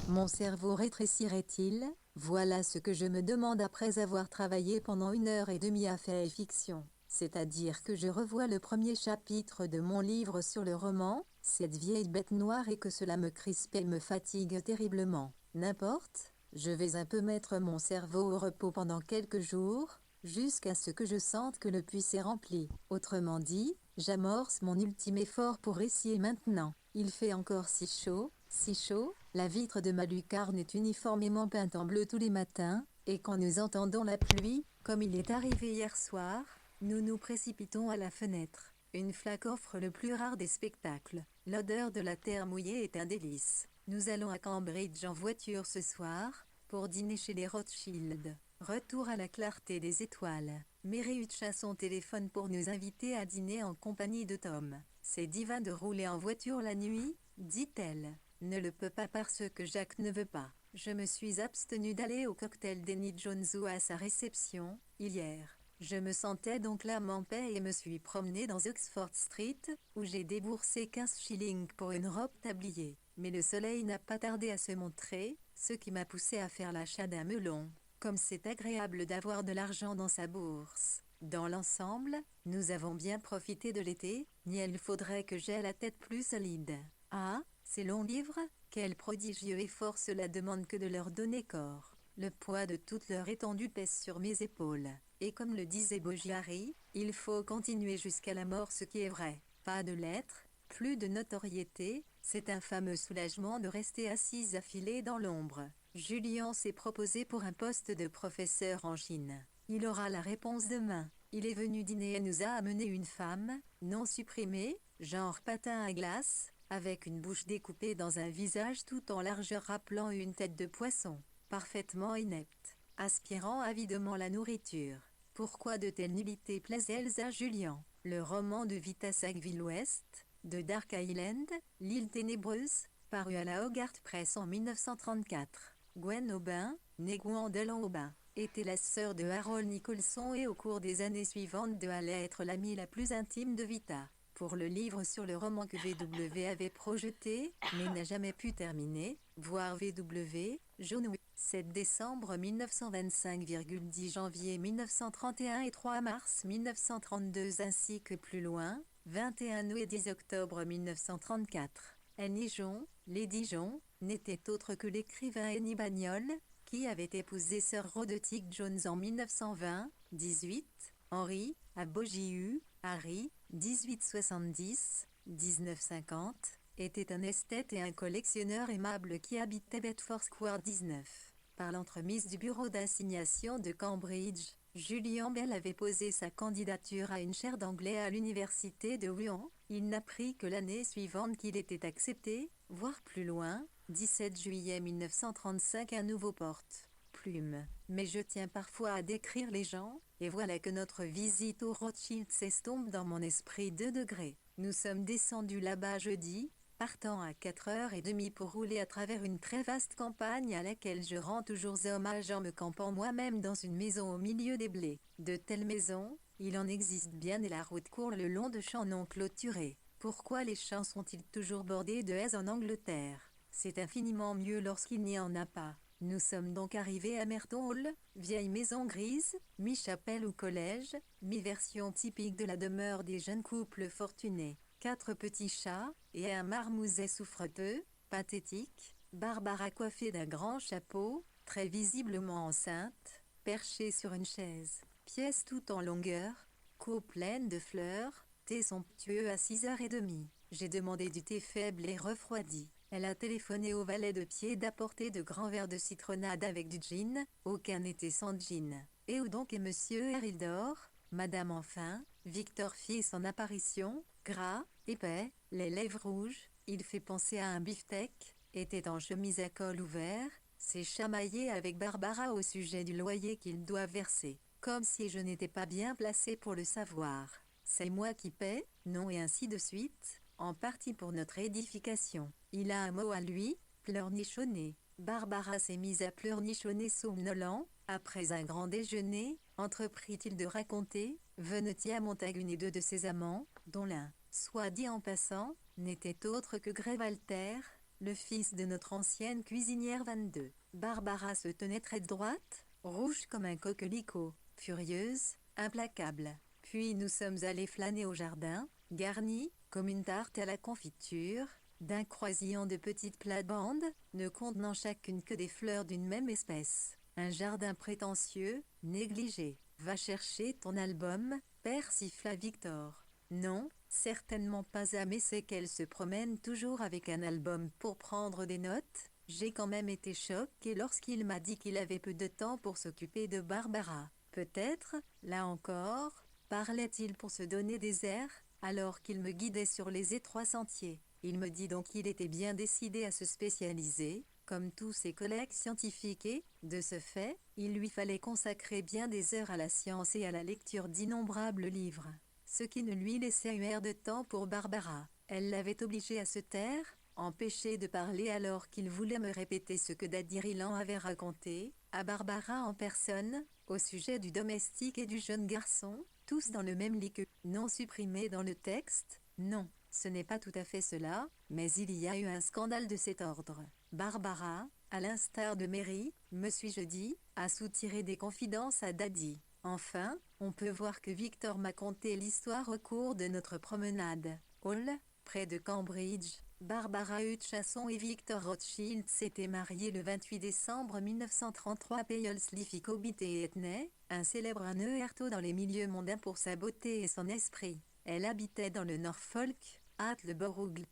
Mon cerveau rétrécirait-il? Voilà ce que je me demande après avoir travaillé pendant 1 heure et demie à faire fiction. C'est-à-dire que je revois le premier chapitre de mon livre sur le roman, cette vieille bête noire, et que cela me crispe et me fatigue terriblement. N'importe, je vais un peu mettre mon cerveau au repos pendant quelques jours, jusqu'à ce que je sente que le puits s'est rempli. Autrement dit, j'amorce mon ultime effort pour essayer maintenant. Il fait encore si chaud, la vitre de ma lucarne est uniformément peinte en bleu tous les matins, et quand nous entendons la pluie, comme il est arrivé hier soir, nous nous précipitons à la fenêtre. Une flaque offre le plus rare des spectacles. L'odeur de la terre mouillée est un délice. Nous allons à Cambridge en voiture ce soir, pour dîner chez les Rothschild. Retour à la clarté des étoiles. Mary utcha son téléphone pour nous inviter à dîner en compagnie de Tom. C'est divin de rouler en voiture la nuit, dit-elle. Ne le peut pas parce que Jacques ne veut pas. Je me suis abstenue d'aller au cocktail d'Annie Jones ou à sa réception, hier. Je me sentais donc l'âme en paix et me suis promenée dans Oxford Street, où j'ai déboursé 15 shillings pour une robe tablier. Mais le soleil n'a pas tardé à se montrer, ce qui m'a poussé à faire l'achat d'un melon. Comme c'est agréable d'avoir de l'argent dans sa bourse. Dans l'ensemble, nous avons bien profité de l'été, mais il faudrait que j'aie la tête plus solide. Ah, ces longs livres, quel prodigieux effort cela demande que de leur donner corps. Le poids de toute leur étendue pèse sur mes épaules. Et comme le disait Bogiari, il faut continuer jusqu'à la mort, ce qui est vrai. Pas de lettres, plus de notoriété, c'est un fameux soulagement de rester assise affilée dans l'ombre. Julien s'est proposé pour un poste de professeur en Chine. Il aura la réponse demain. Il est venu dîner et nous a amené une femme, non supprimée, genre patin à glace, avec une bouche découpée dans un visage tout en largeur rappelant une tête de poisson, parfaitement inepte, aspirant avidement la nourriture. Pourquoi de telles nullités plaisent-elles à Julien? Le roman de Vita Sackville-West, de Dark Island, l'île ténébreuse, paru à la Hogarth Press en 1934. Gwen Aubin, née Gwendolyn Aubin, était la sœur de Harold Nicholson et au cours des années suivantes de allait être l'amie la plus intime de Vita. Pour le livre sur le roman que VW avait projeté, mais n'a jamais pu terminer, voir VW, John 7 décembre 1925,10 janvier 1931 et 3 mars 1932 ainsi que plus loin, 21 août et 10 octobre 1934. Annie Jon, Lady Jon, n'était autre que l'écrivain Annie Bagnol, qui avait épousé Sir Roderick Jones en 1920, 18, Henry, à Bogiu, Harry, 1870, 1950, était un esthète et un collectionneur aimable qui habitait Bedford Square 19. Par l'entremise du bureau d'assignation de Cambridge, Julian Bell avait posé sa candidature à une chaire d'anglais à l'université de Rouen. Il n'apprit que l'année suivante qu'il était accepté, voire plus loin, 17 juillet 1935 un nouveau porte-plume. Mais je tiens parfois à décrire les gens, et voilà que notre visite au Rothschild s'estompe dans mon esprit 2 degrés. Nous sommes descendus là-bas jeudi, partant à 4h30 pour rouler à travers une très vaste campagne à laquelle je rends toujours hommage en me campant moi-même dans une maison au milieu des blés. De telles maisons, il en existe bien et la route court le long de champs non clôturés. Pourquoi les champs sont-ils toujours bordés de haies en Angleterre? C'est infiniment mieux lorsqu'il n'y en a pas. Nous sommes donc arrivés à Merton Hall, vieille maison grise, mi-chapelle ou collège, mi-version typique de la demeure des jeunes couples fortunés. 4 petits chats, et un marmouset souffreteux, pathétique, Barbara coiffée d'un grand chapeau, très visiblement enceinte, perchée sur une chaise, pièce tout en longueur, cour pleine de fleurs, thé somptueux à 6h30. J'ai demandé du thé faible et refroidi. Elle a téléphoné au valet de pied d'apporter de grands verres de citronnade avec du gin, aucun n'était sans gin. Et où donc est monsieur Erildor? Madame enfin, Victor fit son apparition, gras, épais, les lèvres rouges, il fait penser à un beefsteak, était en chemise à col ouvert, s'est chamaillé avec Barbara au sujet du loyer qu'il doit verser, comme si je n'étais pas bien placé pour le savoir. C'est moi qui paie, non et ainsi de suite, en partie pour notre édification. Il a un mot à lui, pleurnichonner. Barbara s'est mise à pleurnichonner somnolent, après un grand déjeuner, entreprit-il de raconter, venait-il à Montagu et 2 de ses amants, dont l'un, soit dit en passant, n'était autre que Grey Walter, le fils de notre ancienne cuisinière 22. Barbara se tenait très droite, rouge comme un coquelicot, furieuse, implacable. Puis nous sommes allés flâner au jardin, garni, comme une tarte à la confiture, d'un croisillon de petites plates-bandes, ne contenant chacune que des fleurs d'une même espèce. Un jardin prétentieux, négligé. Va chercher ton album, persifla Victor. Non, certainement pas mais c'est qu'elle se promène toujours avec un album pour prendre des notes. J'ai quand même été choquée lorsqu'il m'a dit qu'il avait peu de temps pour s'occuper de Barbara. Peut-être, là encore, parlait-il pour se donner des airs, alors qu'il me guidait sur les étroits sentiers. Il me dit donc qu'il était bien décidé à se spécialiser, comme tous ses collègues scientifiques et, de ce fait, il lui fallait consacrer bien des heures à la science et à la lecture d'innombrables livres. Ce qui ne lui laissait une heure de temps pour Barbara. Elle l'avait obligé à se taire, empêché de parler alors qu'il voulait me répéter ce que Daddy Rylan avait raconté, à Barbara en personne, au sujet du domestique et du jeune garçon, tous dans le même lit que, non supprimé dans le texte, non. Ce n'est pas tout à fait cela, mais il y a eu un scandale de cet ordre. Barbara, à l'instar de Mary, me suis-je dit, a soutiré des confidences à Daddy. Enfin, on peut voir que Victor m'a conté l'histoire au cours de notre promenade. Hall, près de Cambridge, Barbara Hutchinson et Victor Rothschild s'étaient mariés le 28 décembre 1933 à Paisley Cobbit et Etney, un célèbre Neerto dans les milieux mondains pour sa beauté et son esprit. Elle habitait dans le Norfolk, Attleborough.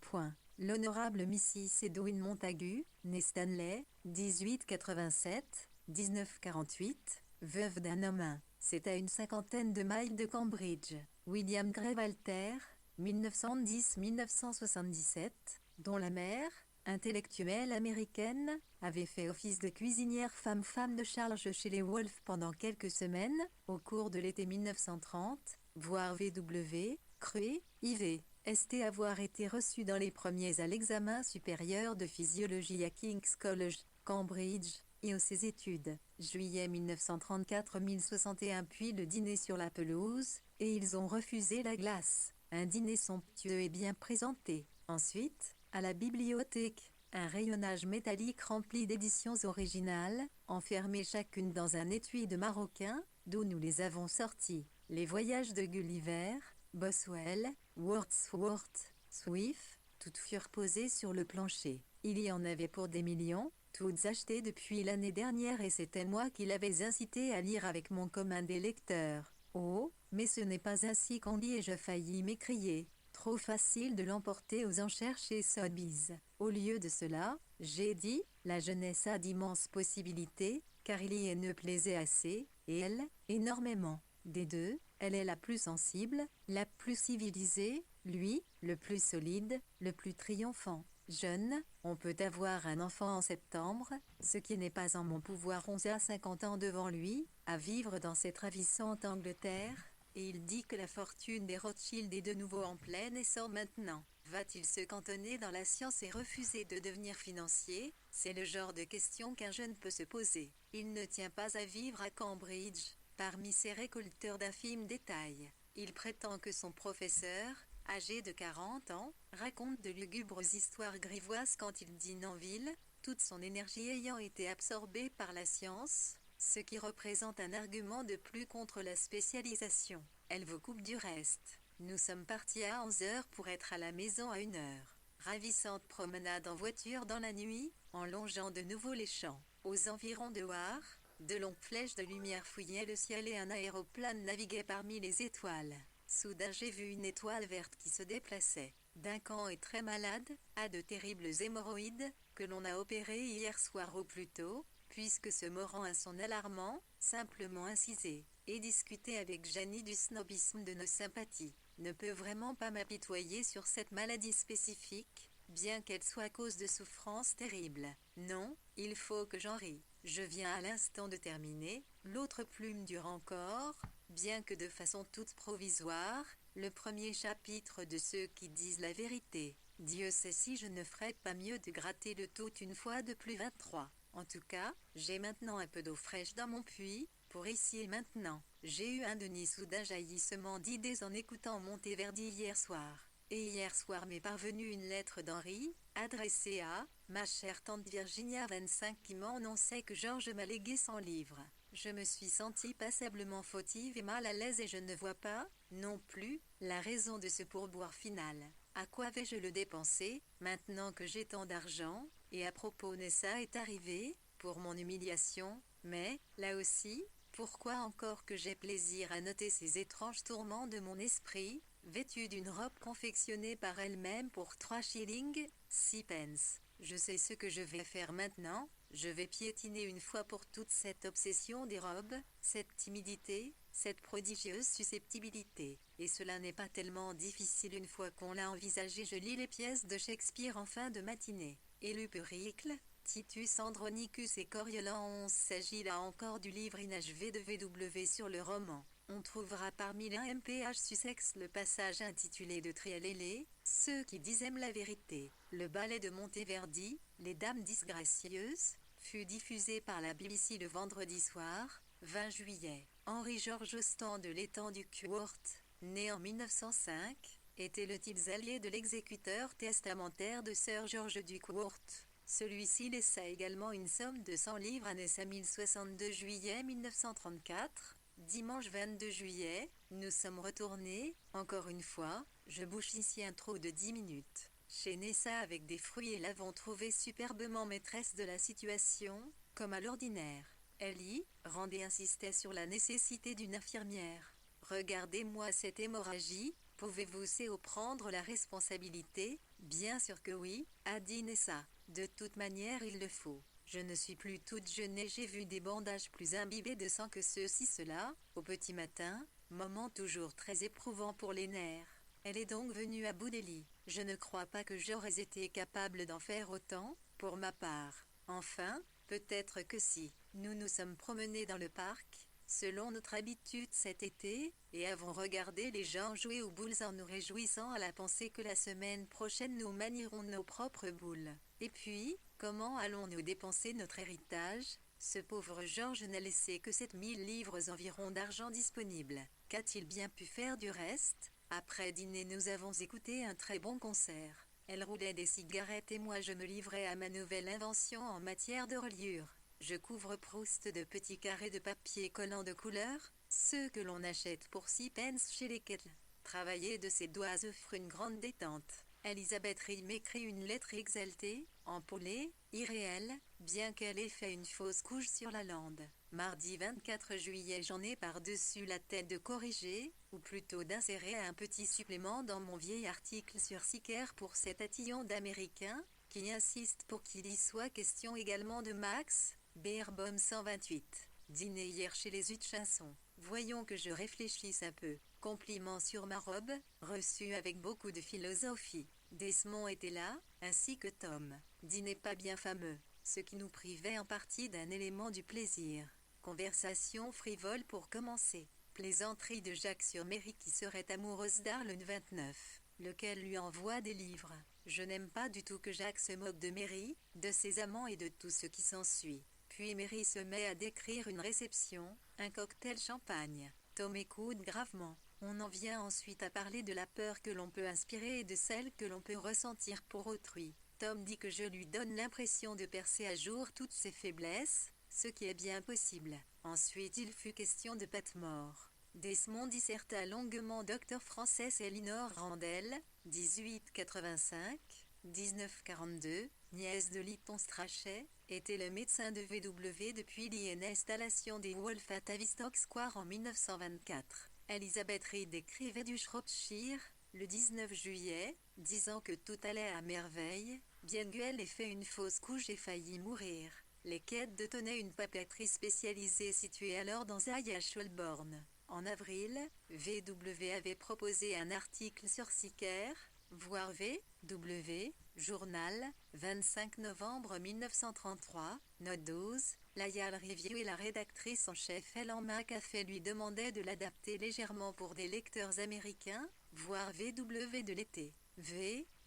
L'honorable Mrs. Edwin Montagu, née Stanley, 1887-1948, veuve d'un homme. C'est à une cinquantaine de miles de Cambridge. William Grey Walter, 1910-1977, dont la mère, intellectuelle américaine, avait fait office de cuisinière femme de charge chez les Wolfe pendant quelques semaines, au cours de l'été 1930, voire VW, Cruet, IV. Est avoir été reçue dans les premiers à l'examen supérieur de physiologie à King's College, Cambridge, et aux ses études. Juillet 1934 1061 puis le dîner sur la pelouse, et ils ont refusé la glace. Un dîner somptueux et bien présenté. Ensuite, à la bibliothèque, un rayonnage métallique rempli d'éditions originales, enfermées chacune dans un étui de maroquin, d'où nous les avons sorties. Les voyages de Gulliver, Boswell, Wordsworth, Swift, toutes furent posées sur le plancher. Il y en avait pour des millions, toutes achetées depuis l'année dernière et c'était moi qui l'avais incité à lire avec mon commun des lecteurs. Oh, mais ce n'est pas ainsi qu'on lit et je faillis m'écrier. Trop facile de l'emporter aux enchères chez Sotheby's. Au lieu de cela, j'ai dit, la jeunesse a d'immenses possibilités, car il y ne plaisait assez, et elle, énormément. Des deux, elle est la plus sensible, la plus civilisée, lui, le plus solide, le plus triomphant. Jeune, on peut avoir un enfant en septembre, ce qui n'est pas en mon pouvoir 11 à 50 ans devant lui, à vivre dans cette ravissante Angleterre, et il dit que la fortune des Rothschild est de nouveau en plein essor maintenant. Va-t-il se cantonner dans la science et refuser de devenir financier? C'est le genre de question qu'un jeune peut se poser. Il ne tient pas à vivre à Cambridge, parmi ces récolteurs d'infimes détails. Il prétend que son professeur, âgé de 40 ans, raconte de lugubres histoires grivoises quand il dîne en ville, toute son énergie ayant été absorbée par la science, ce qui représente un argument de plus contre la spécialisation. Elle vous coupe du reste. Nous sommes partis à 11 heures pour être à la maison à 1 heure. Ravissante promenade en voiture dans la nuit, en longeant de nouveau les champs. Aux environs de War, de longues flèches de lumière fouillaient le ciel et un aéroplane naviguait parmi les étoiles. Soudain j'ai vu une étoile verte qui se déplaçait. Duncan est très malade, a de terribles hémorroïdes, que l'on a opéré hier soir au plus tôt, puisque ce mot rend un son alarmant, simplement incisé, et discuter avec Janie du snobisme de nos sympathies, ne peut vraiment pas m'apitoyer sur cette maladie spécifique, bien qu'elle soit cause de souffrances terribles. Non, il faut que j'en rie. Je viens à l'instant de terminer, l'autre plume dure encore, bien que de façon toute provisoire, le premier chapitre de ceux qui disent la vérité. Dieu sait si je ne ferais pas mieux de gratter le tout une fois de plus 23. En tout cas, j'ai maintenant un peu d'eau fraîche dans mon puits, pour ici et maintenant. J'ai eu un soudain jaillissement d'idées en écoutant Monteverdi hier soir. Et hier soir m'est parvenue une lettre d'Henri, adressée à ma chère tante Virginia 25 qui m'annonçait que Georges m'a légué 100 livres. Je me suis sentie passablement fautive et mal à l'aise et je ne vois pas, non plus, la raison de ce pourboire final. À quoi vais-je le dépenser, maintenant que j'ai tant d'argent? Et à propos, Nessa est arrivée, pour mon humiliation, mais, là aussi, pourquoi encore que j'ai plaisir à noter ces étranges tourments de mon esprit, vêtue d'une robe confectionnée par elle-même pour 3 shillings, 6 pence. Je sais ce que je vais faire maintenant, je vais piétiner une fois pour toutes cette obsession des robes, cette timidité, cette prodigieuse susceptibilité. Et cela n'est pas tellement difficile une fois qu'on l'a envisagé. Je lis les pièces de Shakespeare en fin de matinée. Et Lupercle, Titus Andronicus et Coriolan. S'agit là encore du livre inachevé de VW sur le roman. On trouvera parmi les MPH Sussex le passage intitulé de Trialélé, ceux qui disent aiment la vérité. Le ballet de Monteverdi, Les Dames disgracieuses, fut diffusé par la BBC le vendredi soir, 20 juillet. Henri-Georges Austand de l'étang du Quorth, né en 1905, était le type allié de l'exécuteur testamentaire de Sir George du Quorth. Celui-ci laissa également une somme de 100 livres à Nessa 1062 juillet 1934. Dimanche 22 juillet, nous sommes retournés, encore une fois, je bouche ici un trou de 10 minutes. Chez Nessa avec des fruits et l'avons trouvée superbement maîtresse de la situation, comme à l'ordinaire. Ellie, rendait insistait sur la nécessité d'une infirmière. Regardez-moi cette hémorragie, pouvez-vous prendre la responsabilité? Bien sûr que oui, a dit Nessa. De toute manière il le faut. Je ne suis plus toute jeune et j'ai vu des bandages plus imbibés de sang que ceux-ci-cela, au petit matin, moment toujours très éprouvant pour les nerfs. Elle est donc venue à bout des lits. Je ne crois pas que j'aurais été capable d'en faire autant, pour ma part. Enfin, peut-être que si. Nous nous sommes promenés dans le parc, selon notre habitude cet été, et avons regardé les gens jouer aux boules en nous réjouissant à la pensée que la semaine prochaine nous manierons nos propres boules. Et puis, comment allons-nous dépenser notre héritage? Ce pauvre Georges n'a laissé que 7000 livres environ d'argent disponible. Qu'a-t-il bien pu faire du reste? Après dîner nous avons écouté un très bon concert. Elle roulait des cigarettes et moi je me livrais à ma nouvelle invention en matière de reliure. Je couvre Proust de petits carrés de papier collant de couleur, ceux que l'on achète pour 6 pence chez les Kettle. Travailler de ses doigts offre une grande détente. Elisabeth Reed m'écrit une lettre exaltée, empolée, irréelle, bien qu'elle ait fait une fausse couche sur la lande. Mardi 24 juillet j'en ai par-dessus la tête de corriger, ou plutôt d'insérer un petit supplément dans mon vieil article sur Sicker pour cet tatillon d'Américain, qui insiste pour qu'il y soit question également de Max, Beerbohm 128. Dîner hier chez les Hutchinson. Voyons que je réfléchisse un peu. Compliment sur ma robe, reçu avec beaucoup de philosophie. Desmond était là, ainsi que Tom. Dîner pas bien fameux, ce qui nous privait en partie d'un élément du plaisir. Conversation frivole pour commencer. Plaisanterie de Jacques sur Mary qui serait amoureuse d'Arlen 29, lequel lui envoie des livres. Je n'aime pas du tout que Jacques se moque de Mary, de ses amants et de tout ce qui s'ensuit. Puis Mary se met à décrire une réception, un cocktail champagne. Tom écoute gravement. On en vient ensuite à parler de la peur que l'on peut inspirer et de celle que l'on peut ressentir pour autrui. Tom dit que je lui donne l'impression de percer à jour toutes ses faiblesses, ce qui est bien possible. Ensuite il fut question de Patmore. Desmond disserta longuement Dr Frances Elinor Randall, 1885-1942, nièce de Lytton Strachey, était le médecin de VW depuis l'installation des Wolf à Tavistock Square en 1924. Elizabeth Reed écrivait du Shropshire, le 19 juillet, disant que tout allait à merveille, bien qu'elle ait fait une fausse couche et failli mourir. Les quêtes de tenaient une papeterie spécialisée située alors dans Zaya à Shelbourne. En avril, VW avait proposé un article sur Sicker, voir VW, journal, 25 novembre 1933, note 12, la Yale Review et la rédactrice en chef Ellen McAfee lui demandaient de l'adapter légèrement pour des lecteurs américains, voir VW de l'été.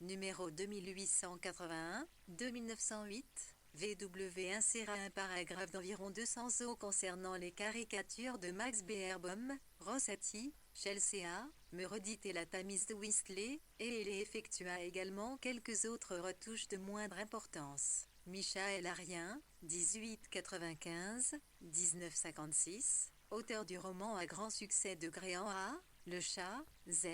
Numéro 2881, 2908. VW inséra un paragraphe d'environ 200 mots concernant les caricatures de Max Beerbohm, Rossetti, Chelsea, Meredith et la Tamise de Weasley, et il effectua également quelques autres retouches de moindre importance. Michael Arien, 1895-1956, auteur du roman à grand succès de Gréan A, Le Chat, Z,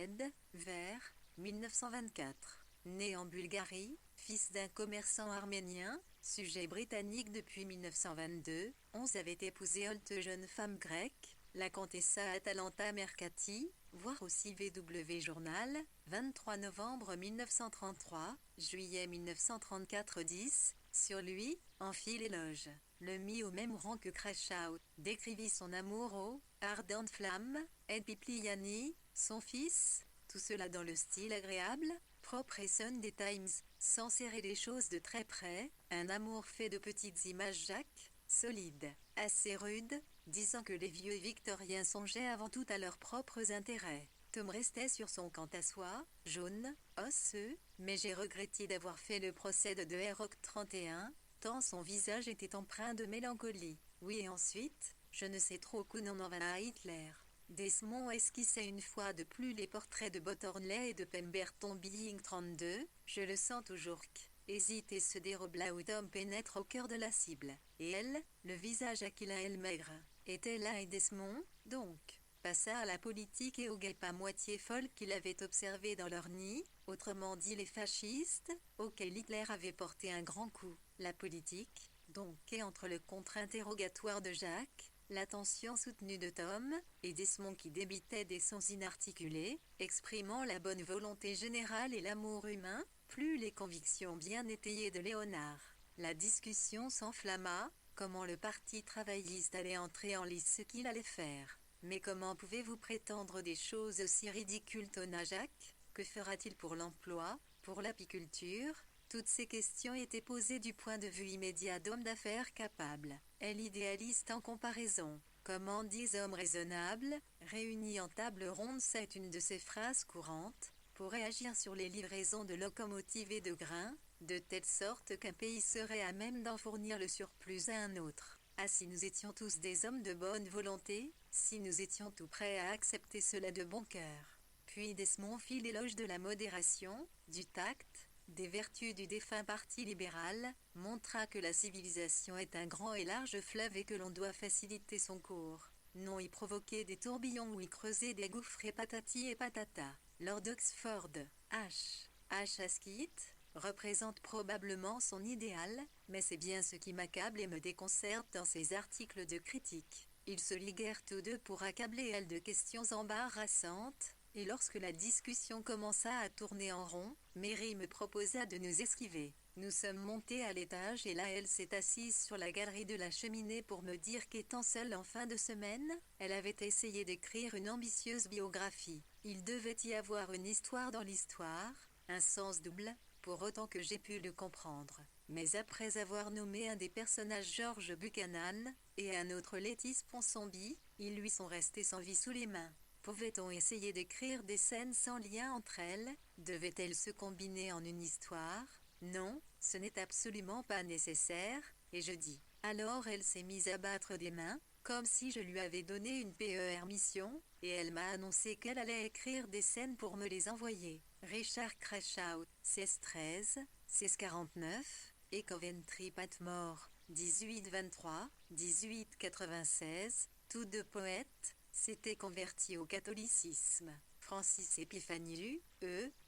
vers 1924. Né en Bulgarie, fils d'un commerçant arménien, sujet britannique depuis 1922, Onze avait épousé haute jeune femme grecque, la comtessa Atalanta Mercati, voir aussi VW Journal, 23 novembre 1933, juillet 1934 10, sur lui, en fit l'éloge. Le mit au même rang que Crashaw, décrivit son amour aux ardentes flammes, et Pipliani, son fils, tout cela dans le style agréable, propre et Sunday Times, sans serrer les choses de très près, un amour fait de petites images Jacques, solide, assez rude, disant que les vieux victoriens songeaient avant tout à leurs propres intérêts. Tom restait sur son quant à soi, jaune, osseux, mais j'ai regretté d'avoir fait le procès de Heroic 31, tant son visage était empreint de mélancolie. Oui et ensuite, je ne sais trop où n'en va à Hitler. Desmond esquissait une fois de plus les portraits de Bottornley et de Pemberton Being 32, je le sens toujours hésite et se dérobe là où Tom pénètre au cœur de la cible. Et elle, le visage aquilin et maigre, était là et Desmond, donc, passa à la politique et aux guêpes à moitié folles qu'il avait observées dans leur nid, autrement dit les fascistes, auxquels Hitler avait porté un grand coup. La politique, donc, et entre le contre-interrogatoire de Jacques, l'attention soutenue de Tom, et Desmond qui débitait des sons inarticulés, exprimant la bonne volonté générale et l'amour humain, plus les convictions bien étayées de Léonard. La discussion s'enflamma, comment le parti travailliste allait entrer en lice ce qu'il allait faire. Mais comment pouvez-vous prétendre des choses aussi ridicules, tonna Jacques? Que fera-t-il pour l'emploi, pour l'apiculture? Toutes ces questions étaient posées du point de vue immédiat d'homme d'affaires capable. Elle idéaliste en comparaison. Comment 10 hommes raisonnables, réunis en table ronde, c'est une de ces phrases courantes, pour réagir sur les livraisons de locomotives et de grains, de telle sorte qu'un pays serait à même d'en fournir le surplus à un autre. Ah, si nous étions tous des hommes de bonne volonté, si nous étions tout prêts à accepter cela de bon cœur. Puis Desmond fit l'éloge de la modération, du tact, des vertus du défunt parti libéral, montra que la civilisation est un grand et large fleuve et que l'on doit faciliter son cours, non y provoquer des tourbillons ou y creuser des gouffres et patati et patata. Lord Oxford, H. Asquith, représente probablement son idéal, mais c'est bien ce qui m'accable et me déconcerte dans ses articles de critique. Ils se liguèrent tous deux pour accabler elle de questions embarrassantes, et lorsque la discussion commença à tourner en rond, Mary me proposa de nous esquiver. Nous sommes montés à l'étage et là elle s'est assise sur la galerie de la cheminée pour me dire qu'étant seule en fin de semaine, elle avait essayé d'écrire une ambitieuse biographie. Il devait y avoir une histoire dans l'histoire, un sens double, pour autant que j'ai pu le comprendre. Mais après avoir nommé un des personnages George Buchanan, et un autre Lettice Ponsonby, ils lui sont restés sans vie sous les mains. Pouvait-on essayer d'écrire des scènes sans lien entre elles? Devaient-elles se combiner en une histoire? Non, ce n'est absolument pas nécessaire, et je dis. Alors elle s'est mise à battre des mains, comme si je lui avais donné une PER mission, et elle m'a annoncé qu'elle allait écrire des scènes pour me les envoyer. Richard Crashaw, 1613, 1649, et Coventry Patmore, 1823, 1896, tous deux poètes, s'étaient convertis au catholicisme. Francis Epiphanius,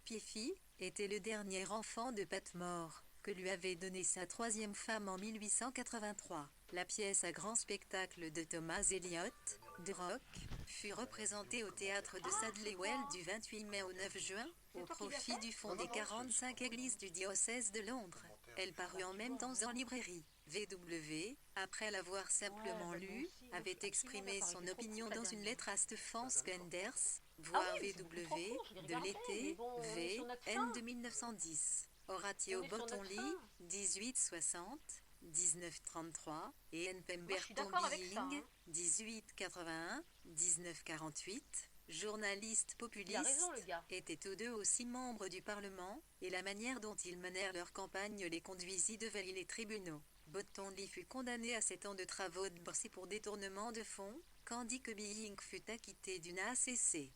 Piffy, était le dernier enfant de Patmore, que lui avait donné sa troisième femme en 1883. La pièce à grand spectacle de Thomas Eliot, de Rock, fut représentée au théâtre de Sadley-Wells du 28 mai au 9 juin, au profit du fonds des 45 églises du diocèse de Londres. Elle parut en même temps en librairie. VW, après l'avoir simplement lu, avait exprimé son opinion dans une lettre à Stefan Skenders, voir VW, de l'été, N de 1910. Horatio Bottonly, 1860, 1933, et N. Pemberton Being, 1881, 1948, journalistes populistes, étaient tous deux aussi membres du Parlement, et la manière dont ils menèrent leur campagne les conduisit devant les tribunaux. Bottonly fut condamné à 7 ans de travaux de boursier pour détournement de fonds, Quand dit que Being fut acquitté d'une ACC.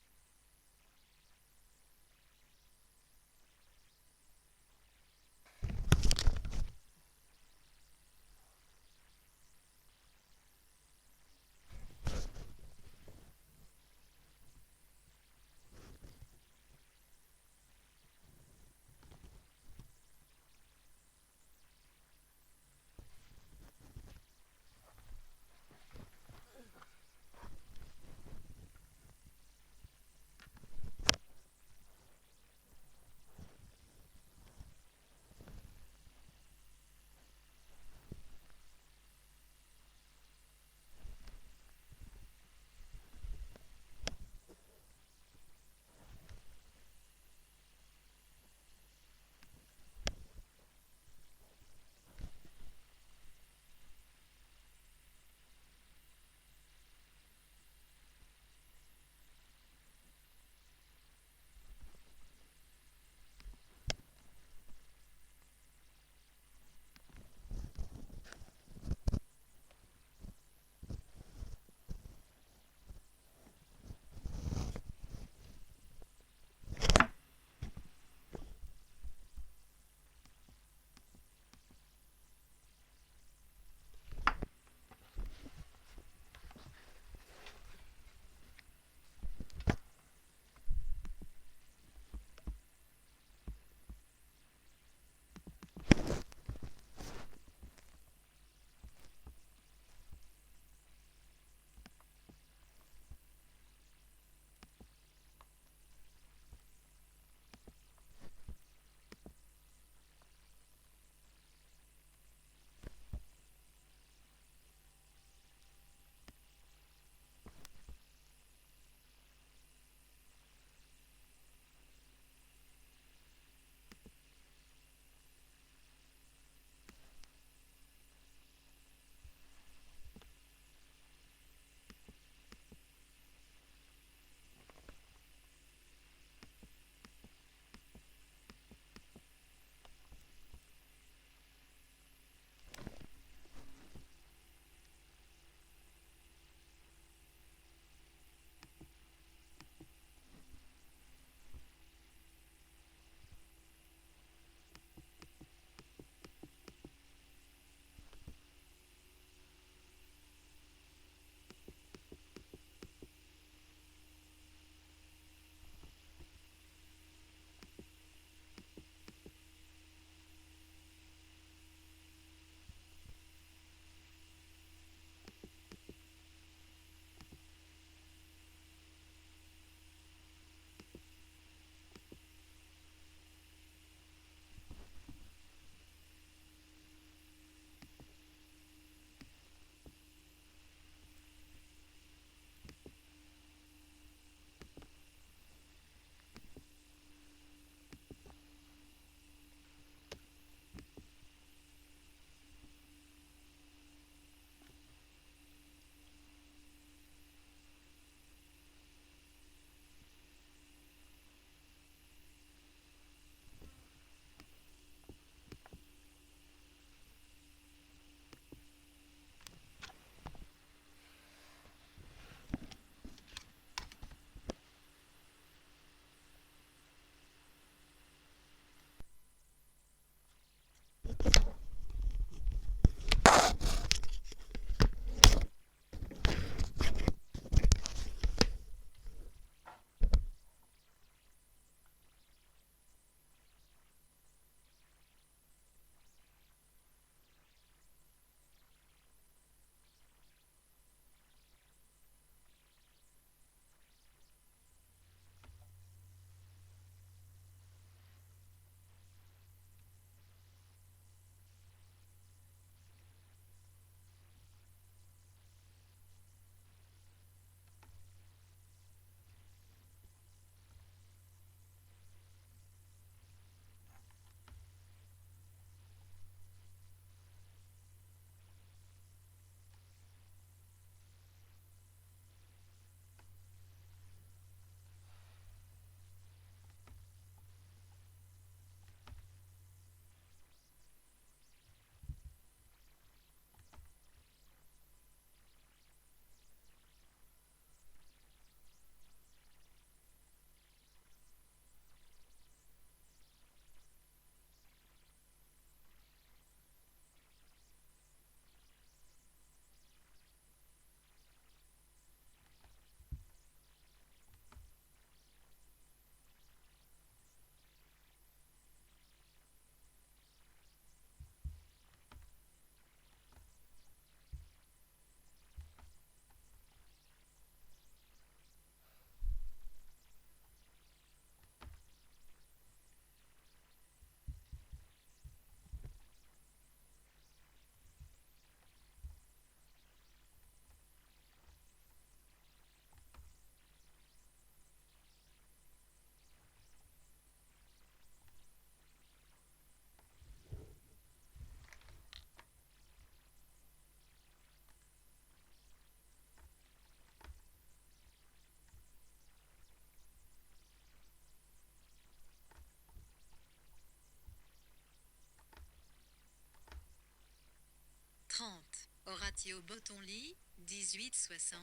Horatio Bottonly, 1860,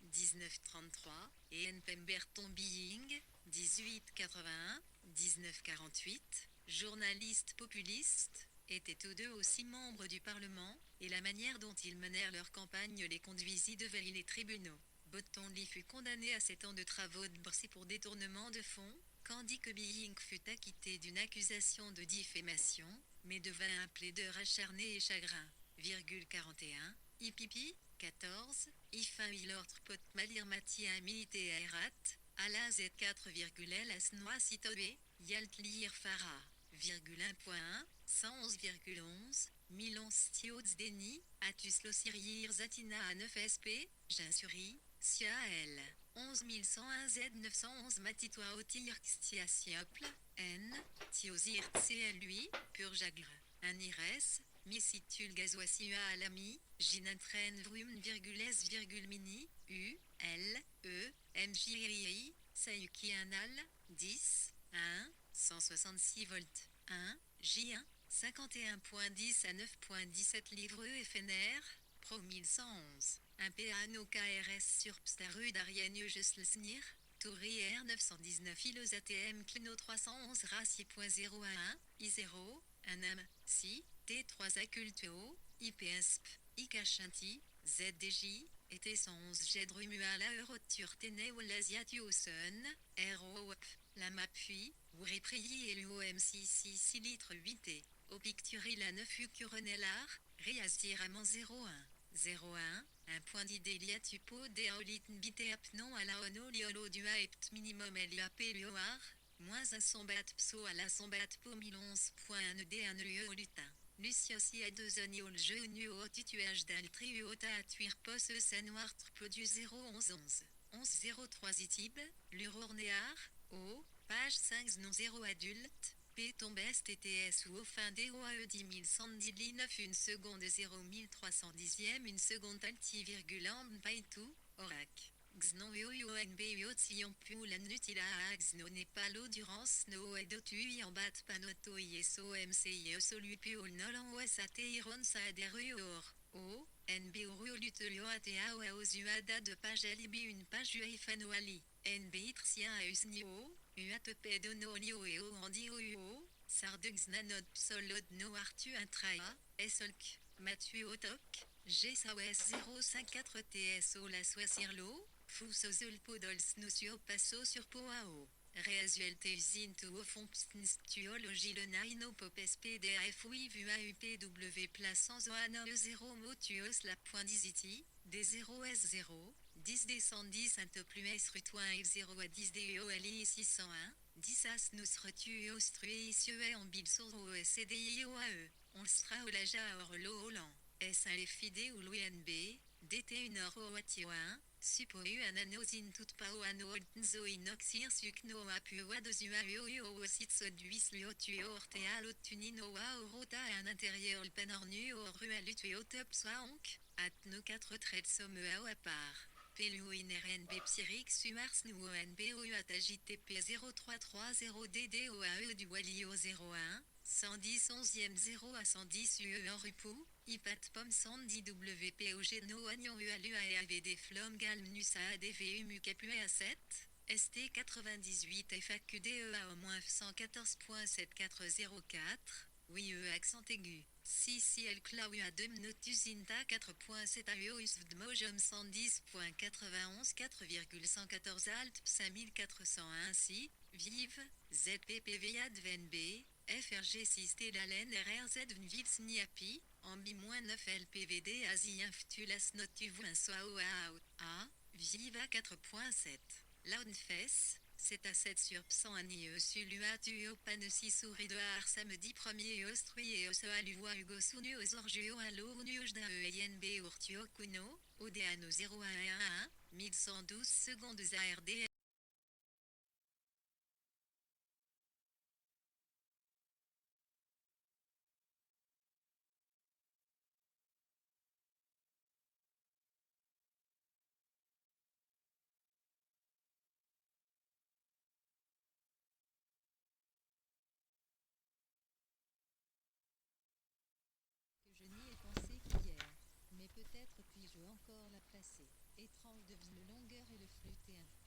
1933, et N. Pemberton Bying, 1881, 1948, journalistes populistes, étaient tous deux aussi membres du Parlement, et la manière dont ils menèrent leur campagne les conduisit devant les tribunaux. Bottonly fut condamné à 7 ans de travaux de bourse pour détournement de fonds, tandis que Bying fut acquitté d'une accusation de diffamation, mais devint un plaideur acharné et chagrin. 41, IPP, 14, IFA l'ordre pot malir matia militaire à la Z4, Asnoa Citobe, Yaltlir Farah, 1.1, 111,11, Milan Stioz Deni, Atus Losirir Zatina à 9 SP, Jinsuri, Sia L, 11101 Z 911 Matitoa Otir Xtia Siaple, N, Tiozir CLUI, Purjagre, Anires, Missitul Gazoasia Alami, Ginantren Vrum, S, Mini, U, L, E, MJRI, Sayuki Anal, 10, 1, 166 volts, 1, J1, 51.10 à 9.17 livre FNR, Pro 1111, un PANO KRS sur Pstaru d'Ariane Juslesnir, Touri R 919 ILOS ATM Clino 311 RACI.011, I0, un M, Si, T3 Acultuo, IPSP, IKCHINTI, ZDJ, et T111 Jedrumuala Eurotur Tene Walasia Tuosun, ROOP, la MAPUI, Wuripriyi et l'UOMCC 6 litres 8T, au Picturil à 9 Ucuronellar, Riaziraman 01, 01, un point d'idée liatupo déolitn biteapnon à la ono liolo du aept minimum liap lioar, moins un sombat pso à la sombat po 1011.1 d 1 lutin. Luciosi a 2 oniol jeu nu au tutuage d'altri uota à tuir pos sanoir peu du 01111. 1103 itib, l'urornéar, O, page 5 non 0 adulte, P tombest TTS ou au fin DOAE 10110 9 1 seconde 0 310e 1 seconde alti virgule amb paitou, orac. Xnon UONB Sion Pulan Nutila Xno Nepalo Durance No Edotu en bat panoto ISOMC Solu Puol Nolan OSAT Iron Saderu Or, O, NB Uru Lutelio ATA Ozuada de page Alibi une page UEFanoali, NB Itrsia Usnio, UATP Donolio et O Andio UO, Sardux Nanod Psolod No Artu Intraia, Esolk, Mathieu Otok, GSAOS 054 TSO La Soisirlo, Fusozul Podols Nucio Passo sur Poao. Reasuelte usine tu au fond pstnstuologie le naino popes pdaf oui vu AUPW place sans oana 0 motuos la point diziti, D0 S0, 10 d 110 un top plus S rutoin F0 à 10 DEO LI 601, 10 as nous retu ostrue isue en bil sur OSCDI OAE, on sera au laja orlo Hollande, S1 les fide ou l'UNB, DT 1 euro à supporu ananosine toute pao anooltenzo inoxir sukno apua dozua uo sitso duis liotu ortea lotunino wa orota à un intérieur le panornu au rualutu top soaonk, atno 4 traits somme à part. Pelu inrnb psyrix sumars nu onb ou atagite p 0330 ddoae du walio 01, 110 11e 0 à 110 UE en rupou, IPAT POM 110 WPOG no agnon UALU AEAVD Flom Galm NUSA ADV MUCAPUE A7, ST 98 FAQDEA au moins 114.7404, oui accent aigu. Si el clau a 2 notus inta 4.7 AEO usvd mojom 110.91 4,114 alt 5401 si, vive, ZPPV advenb, FRG 6 Télalen RRZ Vils Niapi, ambi-9 LPVD Asien Ftulas Notuvu un Soao A, Viva 4.7. Launfess, c'est à 7 sur 100 annie Sulua Tuo Panesi Souris de Har samedi 1er Ostrui et Osoalua Hugo Sunu Osorgio Allo Nuojda EINB Urtio Kuno, Odeano 0111, 1112 secondes ARD. Que je n'y ai pensé qu'hier. Mais peut-être puis-je encore la placer. Étrange devine le longueur et le flûte.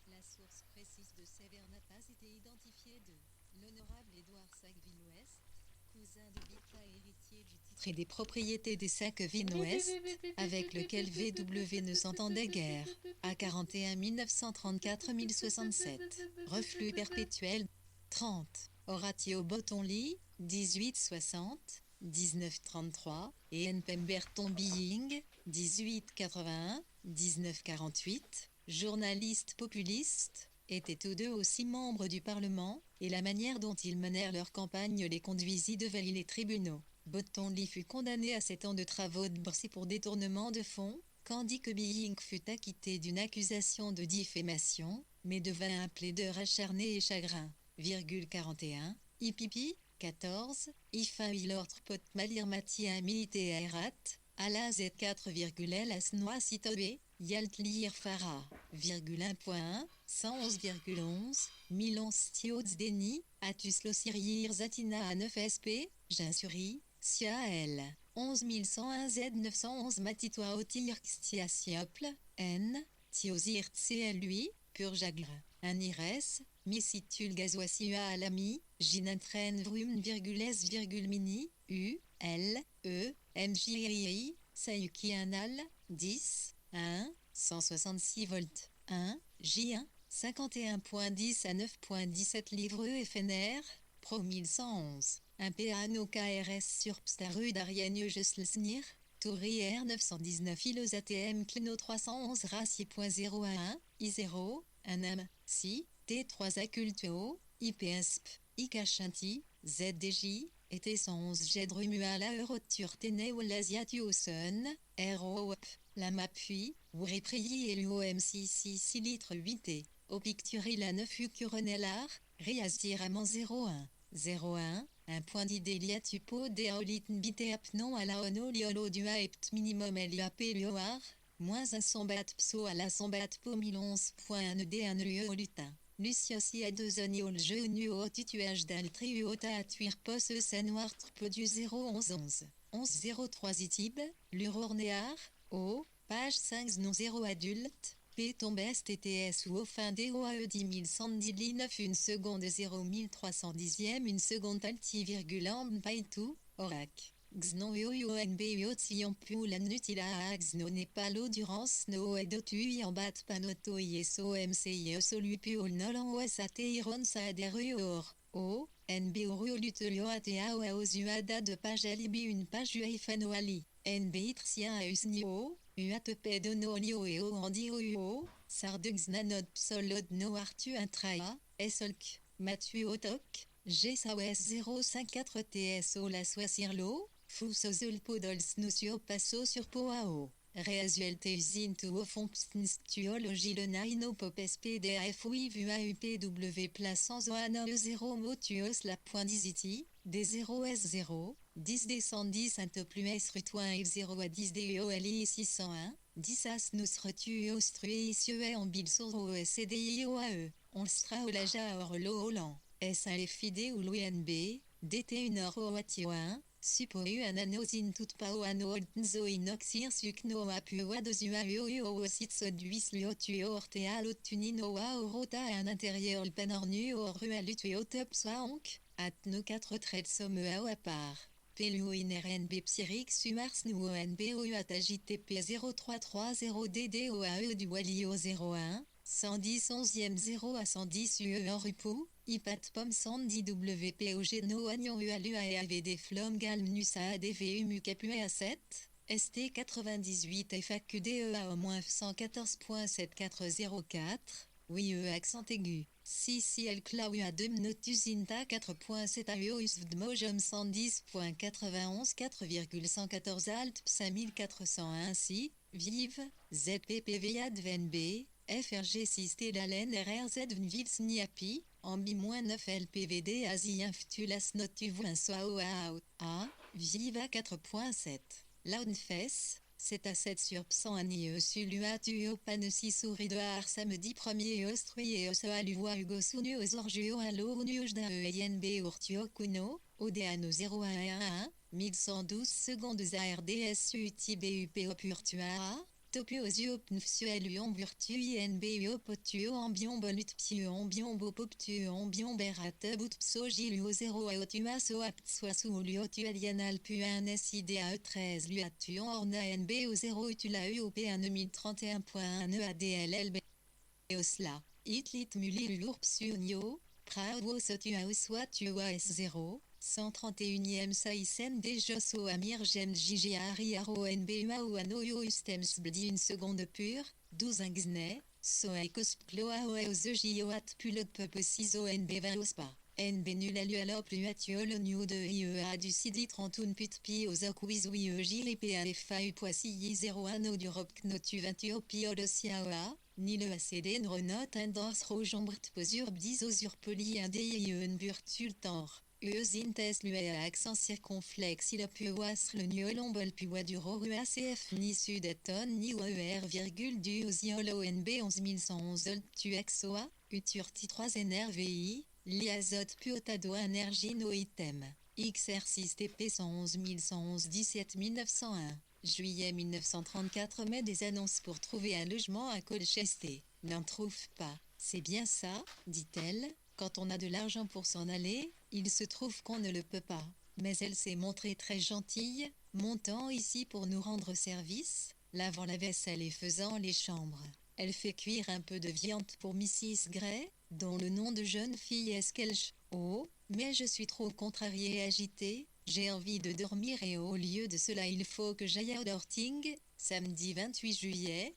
La source précise de sévère n'a pas été identifiée de l'honorable Édouard Sackville-Ouest, cousin de Bicla et héritier du titre et des propriétés des Sackville-Ouest, avec lequel VW ne s'entendait guère. À 41 934 1067. Reflux perpétuel. 30. Horatio Bottonly, 1860, 1933, et N. Pemberton Bying, 1881, 1948, journalistes populistes, étaient tous deux aussi membres du Parlement, et la manière dont ils menèrent leur campagne les conduisit devant les tribunaux. Bottonly fut condamné à 7 ans de travaux de boursier pour détournement de fonds, tandis que Bying fut acquitté d'une accusation de diffamation, mais devint un plaideur acharné et chagrin. 41, Ipipi, 14, Ifin Ilordre Pot Malirmati Militaerat, Ala Z4, Asnoa Citobe, Yaltlir Farah, 1.1, 111,11, Milan Stioz Deni, Atus Losirir Zatina A9 SP, Jinsuri, Sia L, 11101 Z 911 Matitoa Otir Xtia Siople, N, Tiozir CLUI, Purjagre, Anires, Missitul Gazoasia Alami, Ginantren Vrum, S, Mini, U, L, E, MJI, Sayuki Anal, 10, 1, 166 volts, 1, J1, 51.10 à 9.17 livres FNR, Pro 1111, un PANO KRS sur Pstaru d'Ariane Juslsnir, Touri R 919 Ilos ATM Clino 311 Raci.011, I0, 1 M, Si, T3 Acultuo, IPSP, IKSHINTI, ZDJ, et T111 Jedrumuala Eurotur Tene ou l'Asiatuosun, ROOP, la MAPUI, Wuripriyi et l'UOMCC 6 litres 8T, au Picturil 9 Ucuronellar, Riasdiraman 01, 01, un point d'idée liatupo deaolitn biteapnon à la ono liolo du aept minimum eliap lioar, moins un sombat pso à la sombat po 1011.1 d1 lieu lutin. Luciosi a deux oniol jeu nu au tutuage d'altri uota à tuir pos sanoir trpe du 01111. 1103 itib, l'urornéar, O, page 5 non 0 adulte, P tombes TTS ou au fin DOAE 10110 li 9 une seconde 01310e une seconde alti virgule amb paitou, orac. Xnon UONB Sion pu la nutila a xno nepalo durance no edotu en bat panoto ISOMC solu pu ol nolan OSAT iron sa aderuor, O, NB Uruolutelio ATA Oaozuada de page alibi une page UIFANO Ali, NB Itrien a usnio, UATP donolio et O andio UO, Sardux nanod psolod no artu intraia, Esolk, Mathieu Otok, GSAOS 054 TSO la soisirlo, Fusozul Podols Nusio Passo sur Poao. Reasuel Teusin tu au fond pstnstuologie le naino pop SPDAF oui vu AUPW place sans oana 0 motuos la point diziti, D0 S0, 10 d 110 un top plus S rutoin et 0 à 10 DEOLI 601, 10 as nous retu ostrue isieux en bil sur OSCDI OAE, on sera au laja orlo Holland, S1 FID ou l'ONB, DT 1 euro 1. Suppo un anosin tout pao ano oltenzo inoxir sukno apua dozua uo ositso duis liotuo ortea lotunino wa orota à un intérieur le panornu or rualutuo top soaonk, atno 4 traits somme à part. Pelu inrnb psyrix sumars nu onb ou atagitp 0330 DDOAE du walio 01, 110 11e 0 à 110 UE en rupo. IPAT POM 110 WPOG no agnon UALU AEAVD Flom Galm NUSA ADV MUCAPUE A7 ST 98 FAQDEA au moins 114.7404 oui accent aigu si el clau A2 notus INTA 4.7 AEO USVDMOJOM 110.91 4,114 alt 5401 si vive ZPPV ADVNB FRG Sistelalen RRZ Vnvils Niapi Ambi-9 LPVD Asie Infutulas Notuvoin Soao A, Viva 4.7. Launfess, c'est à 7 sur Psan Anie Sulua Tuo Panesi Souris de Har samedi 1er Ostrui et Osoalua Hugo Sunu Osorjuo Allo Nuujda EINB Urtuo Kuno, Odeano 0111, 1112 secondes ARDSUTBUPO Purtua, Topuosio Pnfsueluon Burtui NBUO Potuo Ambion Bonut Piu Ambion Bopoptu Ambion Berate Boutpso Giluo 0 Aotua Soapt Soisou Luotu Alianal Puan SIDAE 13 Luatuon Orna NBO 0 Utula UOP 1031.1 EADLLB Osla, Itlit Muli Lurpsunio, Prawo Sotua Oswa Tua S0, 131e Saïsen de Josso Amir Jem Jijari Aro NBUA ou Anoyo Ustems Bdi une seconde pure, 12 Ingne, Soaikos Ploa Oeozejioat Pulot Pepe Siso NB Ospa. NB nul alualop luatuol new de IEA du Sidi 31 putpi aux acquisui EJ PAFAU Poissy 01 du Rob Knotu 28 Piodosiaoa, ni le ACD Nrenot Endors Rojombrt Posur Bdizosur Poli Indien Burtultor. Eusintes lui à accent circonflexe il a pu oasre le niolombol puis du roru ACF ni sudeton ni OER virgule du osiolo NB 11111 tu exoa, uturti 3 NRVI, liazote puotado énergie no item, XR6 TP 111 17 1901, juillet 1934 met des annonces pour trouver un logement à Colchester, n'en trouve pas, c'est bien ça, dit-elle. Quand on a de l'argent pour s'en aller, il se trouve qu'on ne le peut pas. Mais elle s'est montrée très gentille, montant ici pour nous rendre service, lavant la vaisselle et faisant les chambres. Elle fait cuire un peu de viande pour Mrs. Gray, dont le nom de jeune fille est Skelch. Oh, mais je suis trop contrariée et agitée, j'ai envie de dormir et au lieu de cela il faut que j'aille à Dorting, samedi 28 juillet,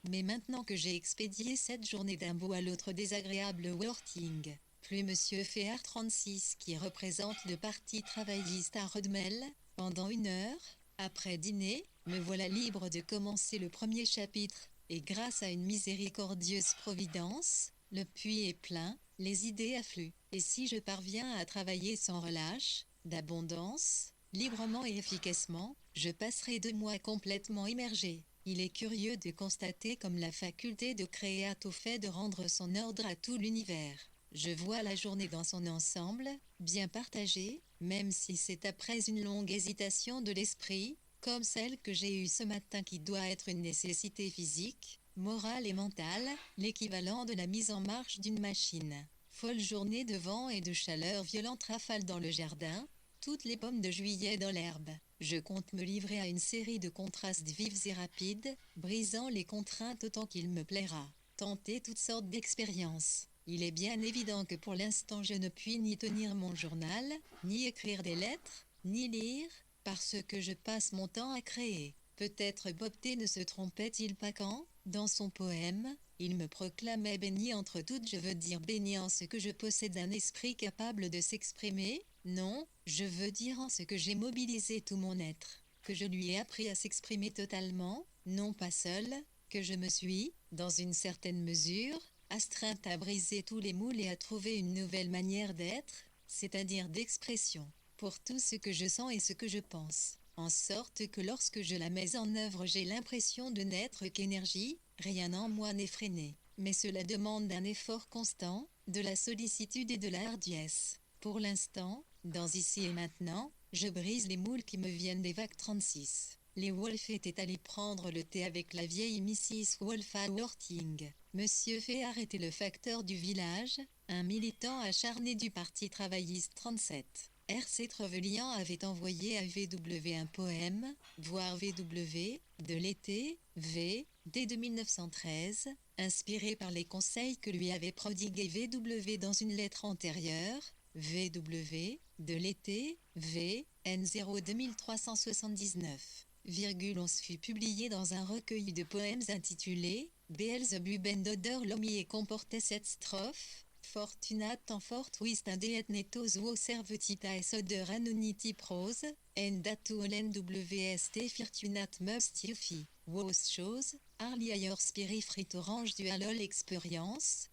mais maintenant que j'ai expédié cette journée d'un bout à l'autre désagréable Worthing, plus Monsieur Féard 36 qui représente le parti travailliste à Rodmel, pendant 1 heure, après dîner, me voilà libre de commencer le premier chapitre, et grâce à une miséricordieuse providence, le puits est plein, les idées affluent, et si je parviens à travailler sans relâche, d'abondance, librement et efficacement, je passerai 2 mois complètement immergé. Il est curieux de constater comme la faculté de créer a tout fait de rendre son ordre à tout l'univers. Je vois la journée dans son ensemble, bien partagée, même si c'est après une longue hésitation de l'esprit, comme celle que j'ai eue ce matin qui doit être une nécessité physique, morale et mentale, l'équivalent de la mise en marche d'une machine. Folle journée de vent et de chaleur violente rafale dans le jardin, toutes les pommes de juillet dans l'herbe. Je compte me livrer à une série de contrastes vifs et rapides, brisant les contraintes autant qu'il me plaira. Tenter toutes sortes d'expériences. Il est bien évident que pour l'instant je ne puis ni tenir mon journal, ni écrire des lettres, ni lire, parce que je passe mon temps à créer. Peut-être Bobté ne se trompait-il pas quand, dans son poème, il me proclamait béni entre toutes, je veux dire béni en ce que je possède un esprit capable de s'exprimer. Non, je veux dire en ce que j'ai mobilisé tout mon être, que je lui ai appris à s'exprimer totalement, non pas seul, que je me suis, dans une certaine mesure, astreinte à briser tous les moules et à trouver une nouvelle manière d'être, c'est-à-dire d'expression, pour tout ce que je sens et ce que je pense, en sorte que lorsque je la mets en œuvre j'ai l'impression de n'être qu'énergie, rien en moi n'est freiné, mais cela demande un effort constant, de la sollicitude et de la hardiesse. Pour l'instant, dans Ici et Maintenant, je brise les moules qui me viennent des vagues 36. Les Wolf étaient allés prendre le thé avec la vieille Mrs. Wolf à Worthing. Monsieur Féard était le facteur du village, un militant acharné du parti travailliste 37. R.C. Trevelyan avait envoyé à VW un poème, voire VW, de l'été, dès de 1913, inspiré par les conseils que lui avait prodigués VW dans une lettre antérieure, VW, de l'été, N0 2379. 11 fut publié dans un recueil de poèmes intitulé Beelzebub and Other Lomi et comportait cette strophe. Fortunat en fortuist indeet netos uo servetita es oder anoniti prose, en datu olen wst fortunat must yufi, wos chose, arli ailleurs spirifrit orange du halol experience,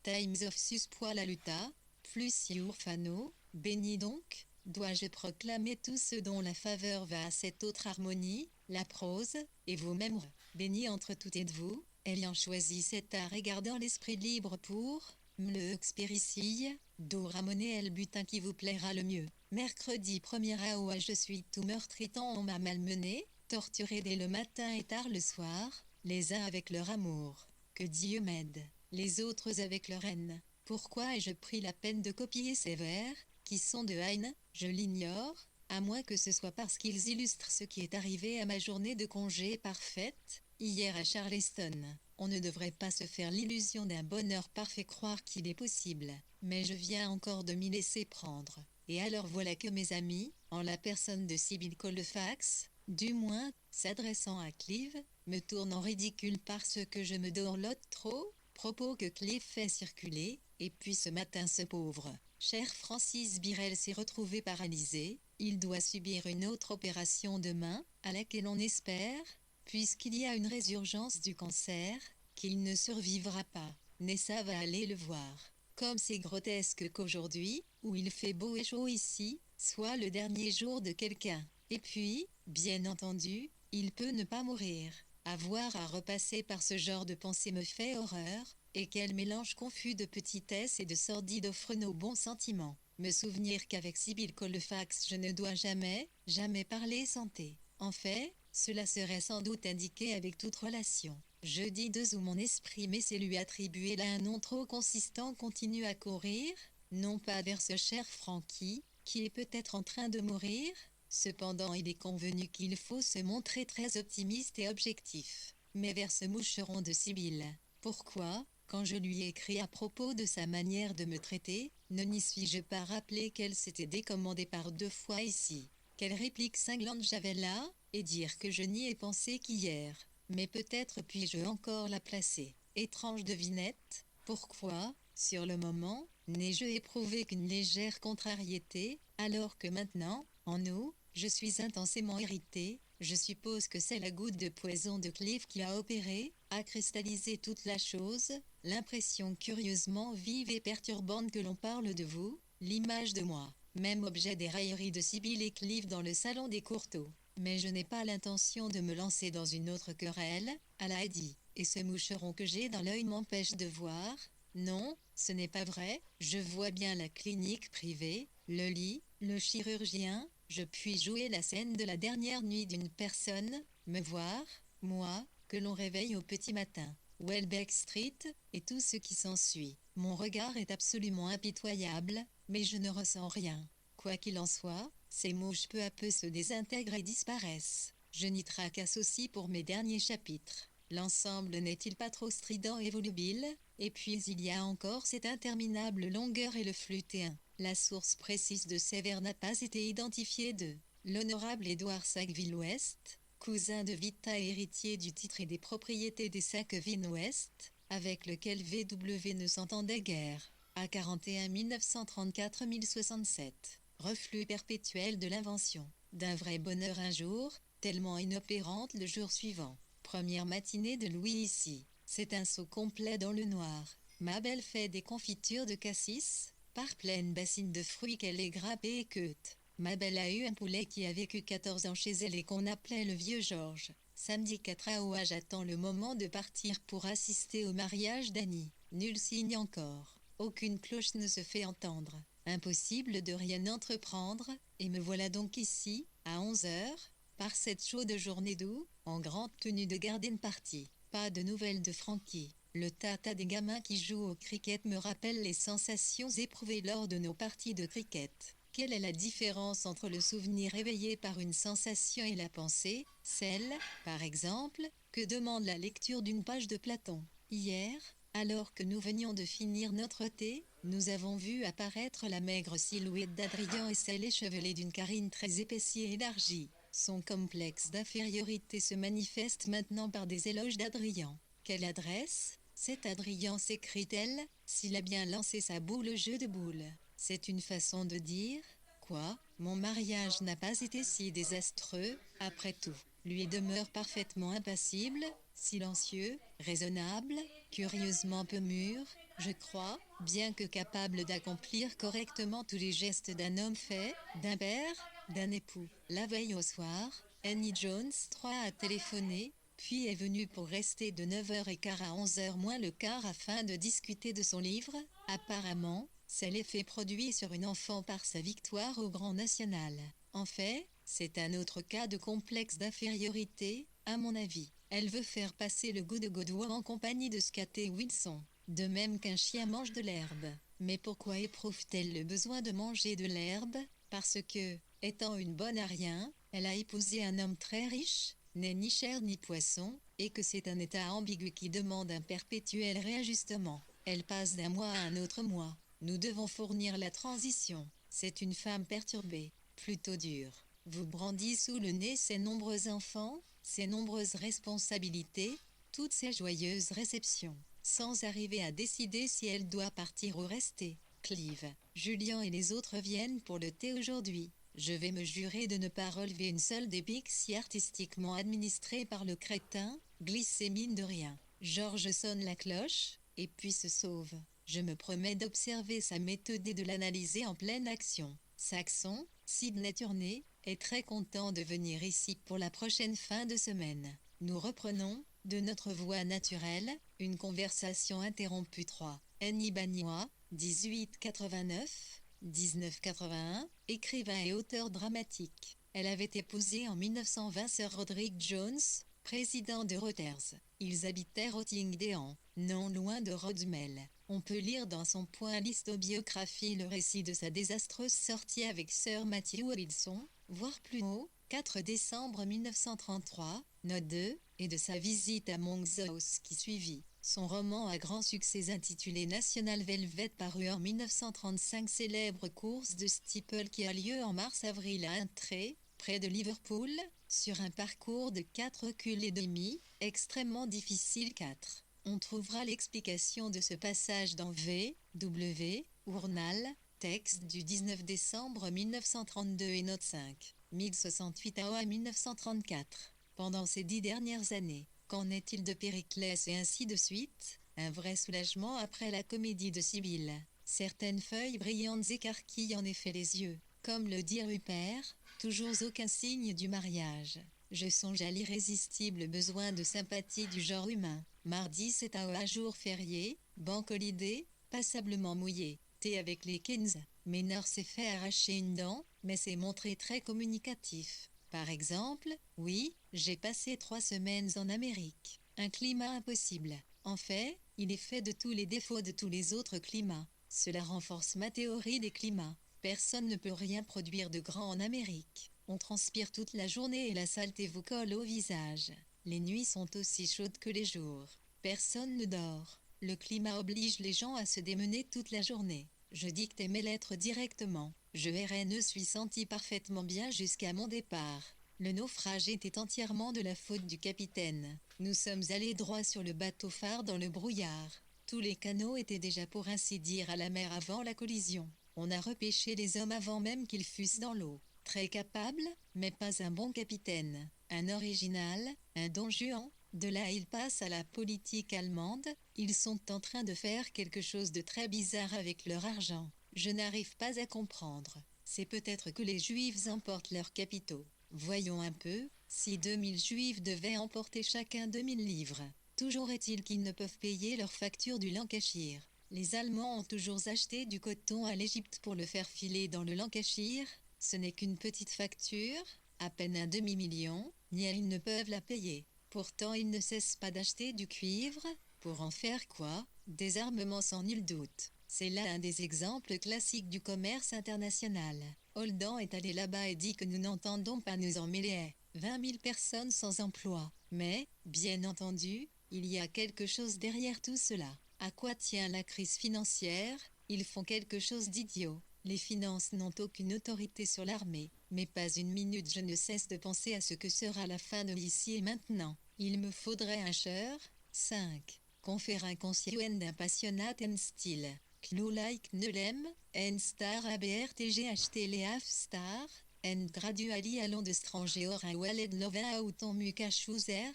times of suspoil la luta, plus urfano, béni donc, dois-je proclamer tout ce dont la faveur va à cette autre harmonie, la prose, et vous-même, béni entre toutes êtes-vous, ayant choisi cet art et gardant l'esprit libre pour le expéricille, do ramoner est le butin qui vous plaira le mieux. Mercredi 1er août, je suis tout meurtritant, on m'a malmené, torturé dès le matin et tard le soir, les uns avec leur amour. Que Dieu m'aide, les autres avec leur haine. Pourquoi ai-je pris la peine de copier ces vers, qui sont de Heine? Je l'ignore, à moins que ce soit parce qu'ils illustrent ce qui est arrivé à ma journée de congé parfaite, hier à Charleston. On ne devrait pas se faire l'illusion d'un bonheur parfait, croire qu'il est possible, mais je viens encore de m'y laisser prendre. Et alors voilà que mes amis, en la personne de Sybil Colfax, du moins, s'adressant à Clive, me tournent en ridicule parce que je me dorlote trop, propos que Clive fait circuler, et puis ce matin ce pauvre, cher Francis Birrell s'est retrouvé paralysé, il doit subir une autre opération demain, à laquelle on espère, puisqu'il y a une résurgence du cancer, qu'il ne survivra pas. Nessa va aller le voir. Comme c'est grotesque qu'aujourd'hui, où il fait beau et chaud ici, soit le dernier jour de quelqu'un. Et puis, bien entendu, il peut ne pas mourir. Avoir à repasser par ce genre de pensée me fait horreur, et quel mélange confus de petitesse et de sordide offre nos bons sentiments. Me souvenir qu'avec Sybil Colfax je ne dois jamais, jamais parler santé. En fait, cela serait sans doute indiqué avec toute relation. Jeudi 2 où mon esprit mais c'est lui attribuer là un nom trop consistant continue à courir, non pas vers ce cher Frankie, qui est peut-être en train de mourir, cependant il est convenu qu'il faut se montrer très optimiste et objectif, mais vers ce moucheron de Sibylle. Pourquoi, quand je lui ai écrit à propos de sa manière de me traiter, ne n'y suis-je pas rappelé qu'elle s'était décommandée par 2 fois ici? Quelle réplique cinglante j'avais là, et dire que je n'y ai pensé qu'hier. Mais peut-être puis-je encore la placer. Étrange devinette, pourquoi, sur le moment, n'ai-je éprouvé qu'une légère contrariété, alors que maintenant, en août, je suis intensément irritée. Je suppose que c'est la goutte de poison de Clive qui a opéré, a cristallisé toute la chose, l'impression curieusement vive et perturbante que l'on parle de vous, l'image de moi. Même objet des railleries de Sybil et Clive dans le salon des Courteaux. Mais je n'ai pas l'intention de me lancer dans une autre querelle, elle a dit, et ce moucheron que j'ai dans l'œil m'empêche de voir. Non, ce n'est pas vrai, je vois bien la clinique privée, le lit, le chirurgien, je puis jouer la scène de la dernière nuit d'une personne, me voir, moi, que l'on réveille au petit matin. Welbeck Street, et tout ce qui s'ensuit. Mon regard est absolument impitoyable, mais je ne ressens rien. Quoi qu'il en soit, ces mouches peu à peu se désintègrent et disparaissent. Je n'y tracasse aussi pour mes derniers chapitres. L'ensemble n'est-il pas trop strident et volubile? Et puis il y a encore cette interminable longueur et le flutéen. La source précise de ces vers n'a pas été identifiée de l'honorable Édouard Sackville-Ouest, cousin de Vita et héritier du titre et des propriétés des Sackville-Ouest, avec lequel VW ne s'entendait guère. À 41 1934 1067. Reflux perpétuel de l'invention. D'un vrai bonheur un jour, tellement inopérante le jour suivant. Première matinée de Louis ici. C'est un saut complet dans le noir. Ma belle fait des confitures de cassis, par pleine bassine de fruits qu'elle est grappée et queute. Ma belle a eu un poulet qui a vécu 14 ans chez elle et qu'on appelait le vieux Georges. Samedi 4 août, j'attends le moment de partir pour assister au mariage d'Annie. Nul signe encore. Aucune cloche ne se fait entendre. Impossible de rien entreprendre, et me voilà donc ici, à 11 heures, par cette chaude journée d'août, en grande tenue de garden party. Pas de nouvelles de Frankie. Le tata des gamins qui jouent au cricket me rappelle les sensations éprouvées lors de nos parties de cricket. Quelle est la différence entre le souvenir éveillé par une sensation et la pensée, celle, par exemple, que demande la lecture d'une page de Platon? Hier, alors que nous venions de finir notre thé, nous avons vu apparaître la maigre silhouette d'Adrien et celle échevelée d'une Karine très épaissie et élargie. Son complexe d'infériorité se manifeste maintenant par des éloges d'Adrien. Quelle adresse! Cet Adrien, s'écrie-t-elle, s'il a bien lancé sa boule au jeu de boules. C'est une façon de dire, quoi, mon mariage n'a pas été si désastreux, après tout. Lui demeure parfaitement impassible, silencieux, raisonnable, curieusement peu mûr, je crois, bien que capable d'accomplir correctement tous les gestes d'un homme fait, d'un père, d'un époux. La veille au soir, Annie Jones 3 a téléphoné, puis est venue pour rester de 9h15 à 11h moins le quart afin de discuter de son livre, Apparemment, c'est l'effet produit sur une enfant par sa victoire au Grand National. En fait, c'est un autre cas de complexe d'infériorité, à mon avis. Elle veut faire passer le goût de Godwin en compagnie de Scott et Wilson. De même qu'un chien mange de l'herbe. Mais pourquoi éprouve-t-elle le besoin de manger de l'herbe? Parce que, étant une bonne à rien, elle a épousé un homme très riche, n'est ni chair ni poisson, et que c'est un état ambigu qui demande un perpétuel réajustement. Elle passe d'un mois à un autre mois. Nous devons fournir la transition. C'est une femme perturbée, plutôt dure. Vous brandit sous le nez ses nombreux enfants, ses nombreuses responsabilités, toutes ces joyeuses réceptions, sans arriver à décider si elle doit partir ou rester. Clive, Julien et les autres viennent pour le thé aujourd'hui. Je vais me jurer de ne pas relever une seule des piques si artistiquement administrées par le crétin, glissé mine de rien. Georges sonne la cloche, et puis se sauve. Je me promets d'observer sa méthode et de l'analyser en pleine action. Saxon, Sidney Turney, est très content de venir ici pour la prochaine fin de semaine. Nous reprenons, de notre voix naturelle, une conversation interrompue 3. Annie Bagnois, 1889-1981, écrivain et auteur dramatique. Elle avait épousé en 1920 Sir Roderick Jones, président de Reuters. Ils habitaient Rottingdean, non loin de Rodmel. On peut lire dans son point l'histobiographie le récit de sa désastreuse sortie avec Sir Matthew Wilson, voire plus haut, 4 décembre 1933, note 2, et de sa visite à Monkshouse qui suivit. Son roman à grand succès intitulé National Velvet paru en 1935 célèbre course de steeple qui a lieu en mars-avril à Aintree, près de Liverpool, sur un parcours de 4 km et demi, extrêmement difficile 4. On trouvera l'explication de ce passage dans V.W. Ournal, texte du 19 décembre 1932 et note 5. 1068 à 1934. Pendant ces 10 dernières années, qu'en est-il de Périclès et ainsi de suite? Un vrai soulagement après la comédie de Sibylle. Certaines feuilles brillantes écarquillent en effet les yeux. Comme le dit Rupert, toujours aucun signe du mariage. Je songe à l'irrésistible besoin de sympathie du genre humain. Mardi c'est un jour férié, banque holiday, passablement mouillé. Thé avec les Keynes. Ménard s'est fait arracher une dent, mais s'est montré très communicatif. Par exemple, oui, j'ai passé 3 semaines en Amérique. Un climat impossible. En fait, il est fait de tous les défauts de tous les autres climats. Cela renforce ma théorie des climats. Personne ne peut rien produire de grand en Amérique. On transpire toute la journée et la saleté vous colle au visage. Les nuits sont aussi chaudes que les jours. Personne ne dort. Le climat oblige les gens à se démener toute la journée. Je dictais mes lettres directement. Je RNE suis senti parfaitement bien jusqu'à mon départ. Le naufrage était entièrement de la faute du capitaine. Nous sommes allés droit sur le bateau phare dans le brouillard. Tous les canaux étaient déjà pour ainsi dire à la mer avant la collision. On a repêché les hommes avant même qu'ils fussent dans l'eau. Très capable, mais pas un bon capitaine. Un original, un don Juan. De là il passe à la politique allemande. Ils sont en train de faire quelque chose de très bizarre avec leur argent. Je n'arrive pas à comprendre. C'est peut-être que les Juifs emportent leurs capitaux. Voyons un peu, si 2000 Juifs devaient emporter chacun 2000 livres. Toujours est-il qu'ils ne peuvent payer leurs factures du Lancashire. Les Allemands ont toujours acheté du coton à l'Égypte pour le faire filer dans le Lancashire. Ce n'est qu'une petite facture, à peine un demi-million, ni ils ne peuvent la payer. Pourtant ils ne cessent pas d'acheter du cuivre, pour en faire quoi? Des armements sans nul doute. C'est là un des exemples classiques du commerce international. Holdan est allé là-bas et dit que nous n'entendons pas nous en mêler. 20 000 personnes sans emploi. Mais, bien entendu, il y a quelque chose derrière tout cela. À quoi tient la crise financière? Ils font quelque chose d'idiot. Les finances n'ont aucune autorité sur l'armée. Mais pas une minute je ne cesse de penser à ce que sera la fin de l'ici et maintenant. Il me faudrait un chœur. 5. Confère inconscient d'un passionnat en style. Clou like Nelem, en star abrtght les half star, en gradually allons de stranger or un wallet lova auton muka chooser,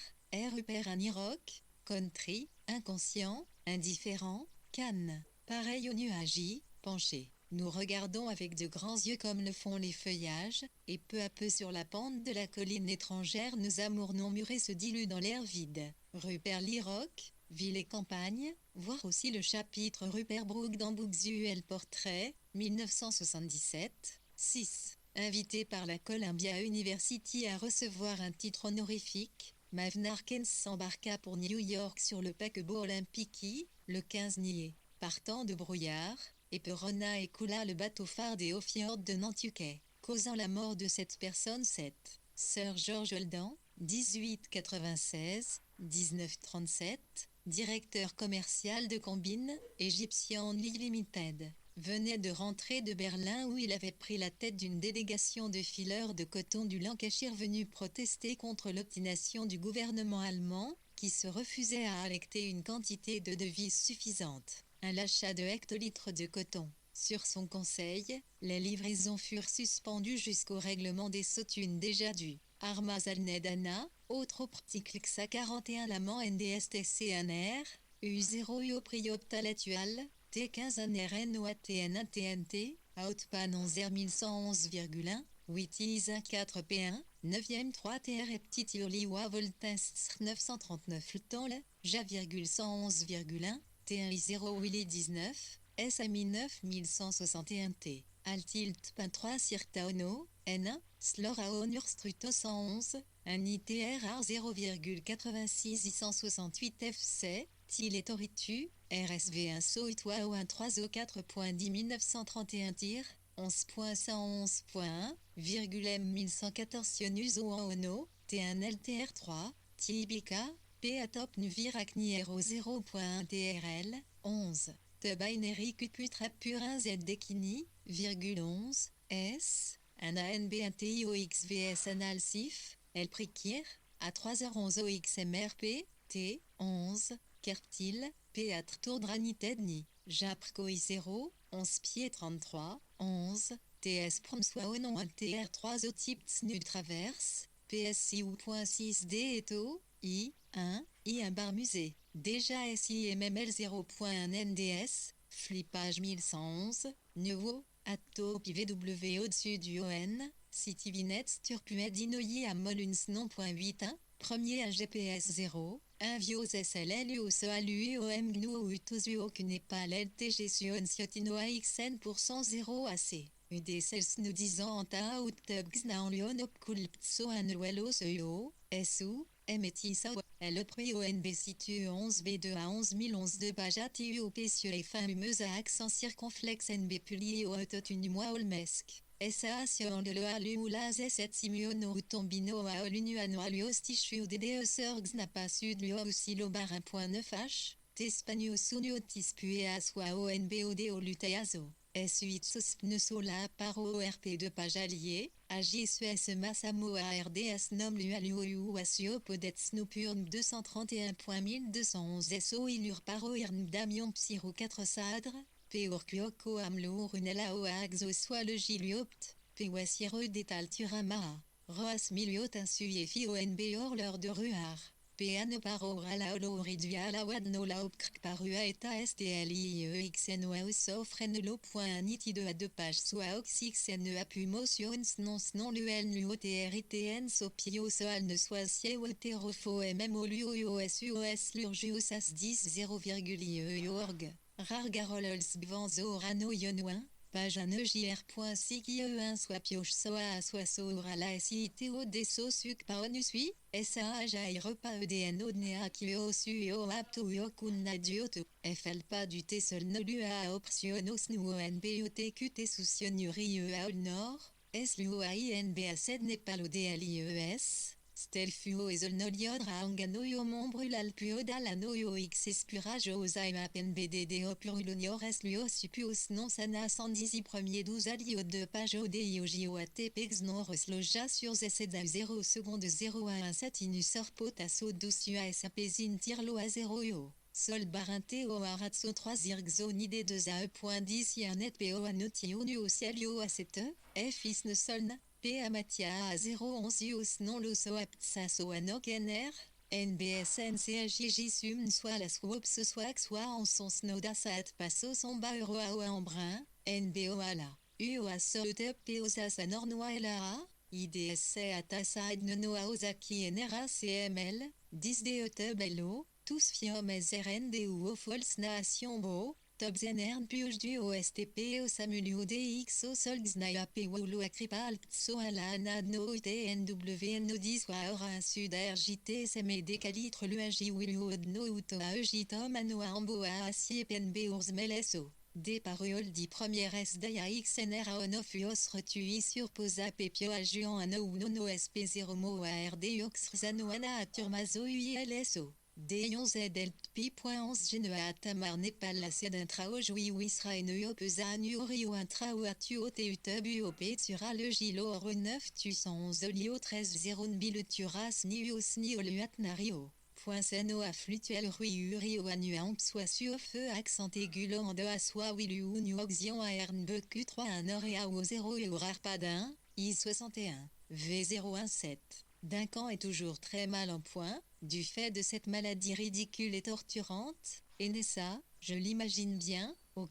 rupert un Iroc, country, inconscient, indifférent, canne, pareil au nuage, penché. Nous regardons avec de grands yeux comme le font les feuillages, et peu à peu sur la pente de la colline étrangère nos amours non murés se diluent dans l'air vide. Rupert Liroc, Ville et campagne, voir aussi le chapitre Rupert Brooke dans Books Portrait, 1977. 6. Invité par la Columbia University à recevoir un titre honorifique, Mav Narkens s'embarqua pour New York sur le paquebot Olympique le 15 niais. Partant de brouillard, éperonna et coula le bateau phare des Hauts-Fjords de Nantucket, causant la mort de 7 personnes. Sir George Holden, 1896-1937, directeur commercial de Combine, Egyptian Limited, venait de rentrer de Berlin où il avait pris la tête d'une délégation de fileurs de coton du Lancashire venus protester contre l'obstination du gouvernement allemand, qui se refusait à affecter une quantité de devises suffisante à l'achat de hectolitres de coton. Sur son conseil, les livraisons furent suspendues jusqu'au règlement des sautunes déjà dues. Armas Alnedana, autre opticlxa 41 Laman NDSTC1R, U0 Ioprioptalatual, T15 NRNOATN TNT, Outpan 11111,1, 8 ISA 4P1, 9e 3 TR et petit Urliwa Voltens 939 le temps le, Ja,111,1, T1 I0 Willy 19, SMI 9161 T, Altilt Pin 3 Sirtaono, N1, Sloraonur Struto 111, un ITR 0,86 I168 FC, Tiletoritu, RSV1 Soitwa O1 3O4.10 1931 tir, 11.111.1, M 1114 Sionus Ono, T1 LTR3, Tibika, P Atop Nuviracni Aero 0.1 TRL, 11. The Binary Cuputra Purin Z Dekini, 11, S, un ANB TIOXVS Analsif, El Prikir, à 3h11 OXMRP, T, 11, Kerptil, Péatre Tourdranitedni, Japrco I0, 11 pieds 33, 11, TS Promswa Onon TR3 Otype Tsnu Traverse, PSI.6D Eto, I, 1, I un bar musée, déjà SI MML 0.1 NDS, flippage 1111, Nouveau, Atto PVW au-dessus du ON, CityVinets Turpued Inoyi à Moluns non.81, premier à GPS 0, un vios SLL au SOALU OM GNU UTOSU Kunepal LTG Sion Siotino AXN pour 0 AC. UDSS nous disant Anta Outubs na en Lyon Opkulptso Anuelo Seo, SU, Metisa, le PONB situe 11B2 à 11011 de Bajati UOP sur les fameuses à accent circonflexe NB Puli au autotune moi Olmesk. SA sur le alu ou la Z7 simiono ou tombino à olunu annualios tishu DDE surgs n'a pas sud lui aussi lo bar 1.9H, Tespanio sunio tispue à soi ONBOD au luteazo. S8 sospne sola paro ORP de page allié, AJSUS Massamo ARDS nom lualuo asio podet snopurn 231.1211 SO ilur paro irn damion psyro 4 sadre, Peurcuoco amlo runella oaxo soit le giliopt, Pewasiro détal turama, Roas miliot insuye fi ONB hors l'heure de ruar. Peano paro la olo riduia la wadno la opkrk parua eta STLIEXNOA s'offren lo point niti de à 2 pages soit oxixNEA pu motions non l'UL NUOTRITN sopio soal ne soit sie ou terofo MMO LUOSUOS lurgios as 10 0,IE Rare garols bvanzo rano yonouin. Page 1 EJR.SIGIE1 soit pioche soa soit soura la SITO deso suc paonusui, SAJ repas EDN odnea kio su o apto yokun nadioto, FL pas du T seul nolu a optionos nu ONBOTQT soucionnuri a nord, SLUOAINB sed Nepal ODLIES. Stelfuo et Zolnoliodra Anganoyo Mombrulal Anoyo X Espurage Ozaima PNBDD Opurulonior Luo Supuos non Sana 110 premier 12 alio 2 page ODIOJO ATPX non Resloja sur ZSEDA 0 seconde 0 à 17 Inusor Potasso 12 UASAPZIN Tirlo à 0 Yo. Sol Barinte o Aratso 3 Zirgzone ID 2 AE.10 Yernet PO Anotio Nu au Cielio a 7 Fis ne Solna. P. Amatia à 011 Yus non lo soaptsa soanok NR, NBSNCHJ sum soit la swops soit en son snoda saat passo son ba euroa en brun, NBO à la, UOA sotep POSA sa nornoa LA, IDSC à tassa nonoa ozaki NRA CML, 10 DE bello, tous fiom SRND ou au Fols Nation Bo, Tobzenern Puj du OSTP au Samulio DX au Solgsnaya Pewolo Akripal Tso Alana No TNWNO 10 Waora Sud RJT SMD Calitre Luagi Willu Odno Utoa Ejitom Anoa Amboa Asie PNB Urzmeleso. D paroles di première S Daya XNR a Onofuos retui sur Posa Pepio a Juan Ano Unono SP0 Mo ARD Yoxrzano Ana Turmazo UILSO. D11 Deltpi.11 Genua Tamar Népal la Sedintra Ojui Wisra Eneo Pesa Nurio Intra ou Atuo Teutabu Op Tsura le Gilo Oro 9 Tu 111 Olio 13 0 Nbil Turas Nius Nioluat Nario. Point Seno à Flutuel Rui Urio Anuamp soit sur feu accent aigu en de à soi Willu Nuoxion à Ernbeku 3 1 or et à o 0 et au rare pas d'un, I 61, V017. Duncan est toujours très mal en point, du fait de cette maladie ridicule et torturante, et Nessa, je l'imagine bien, au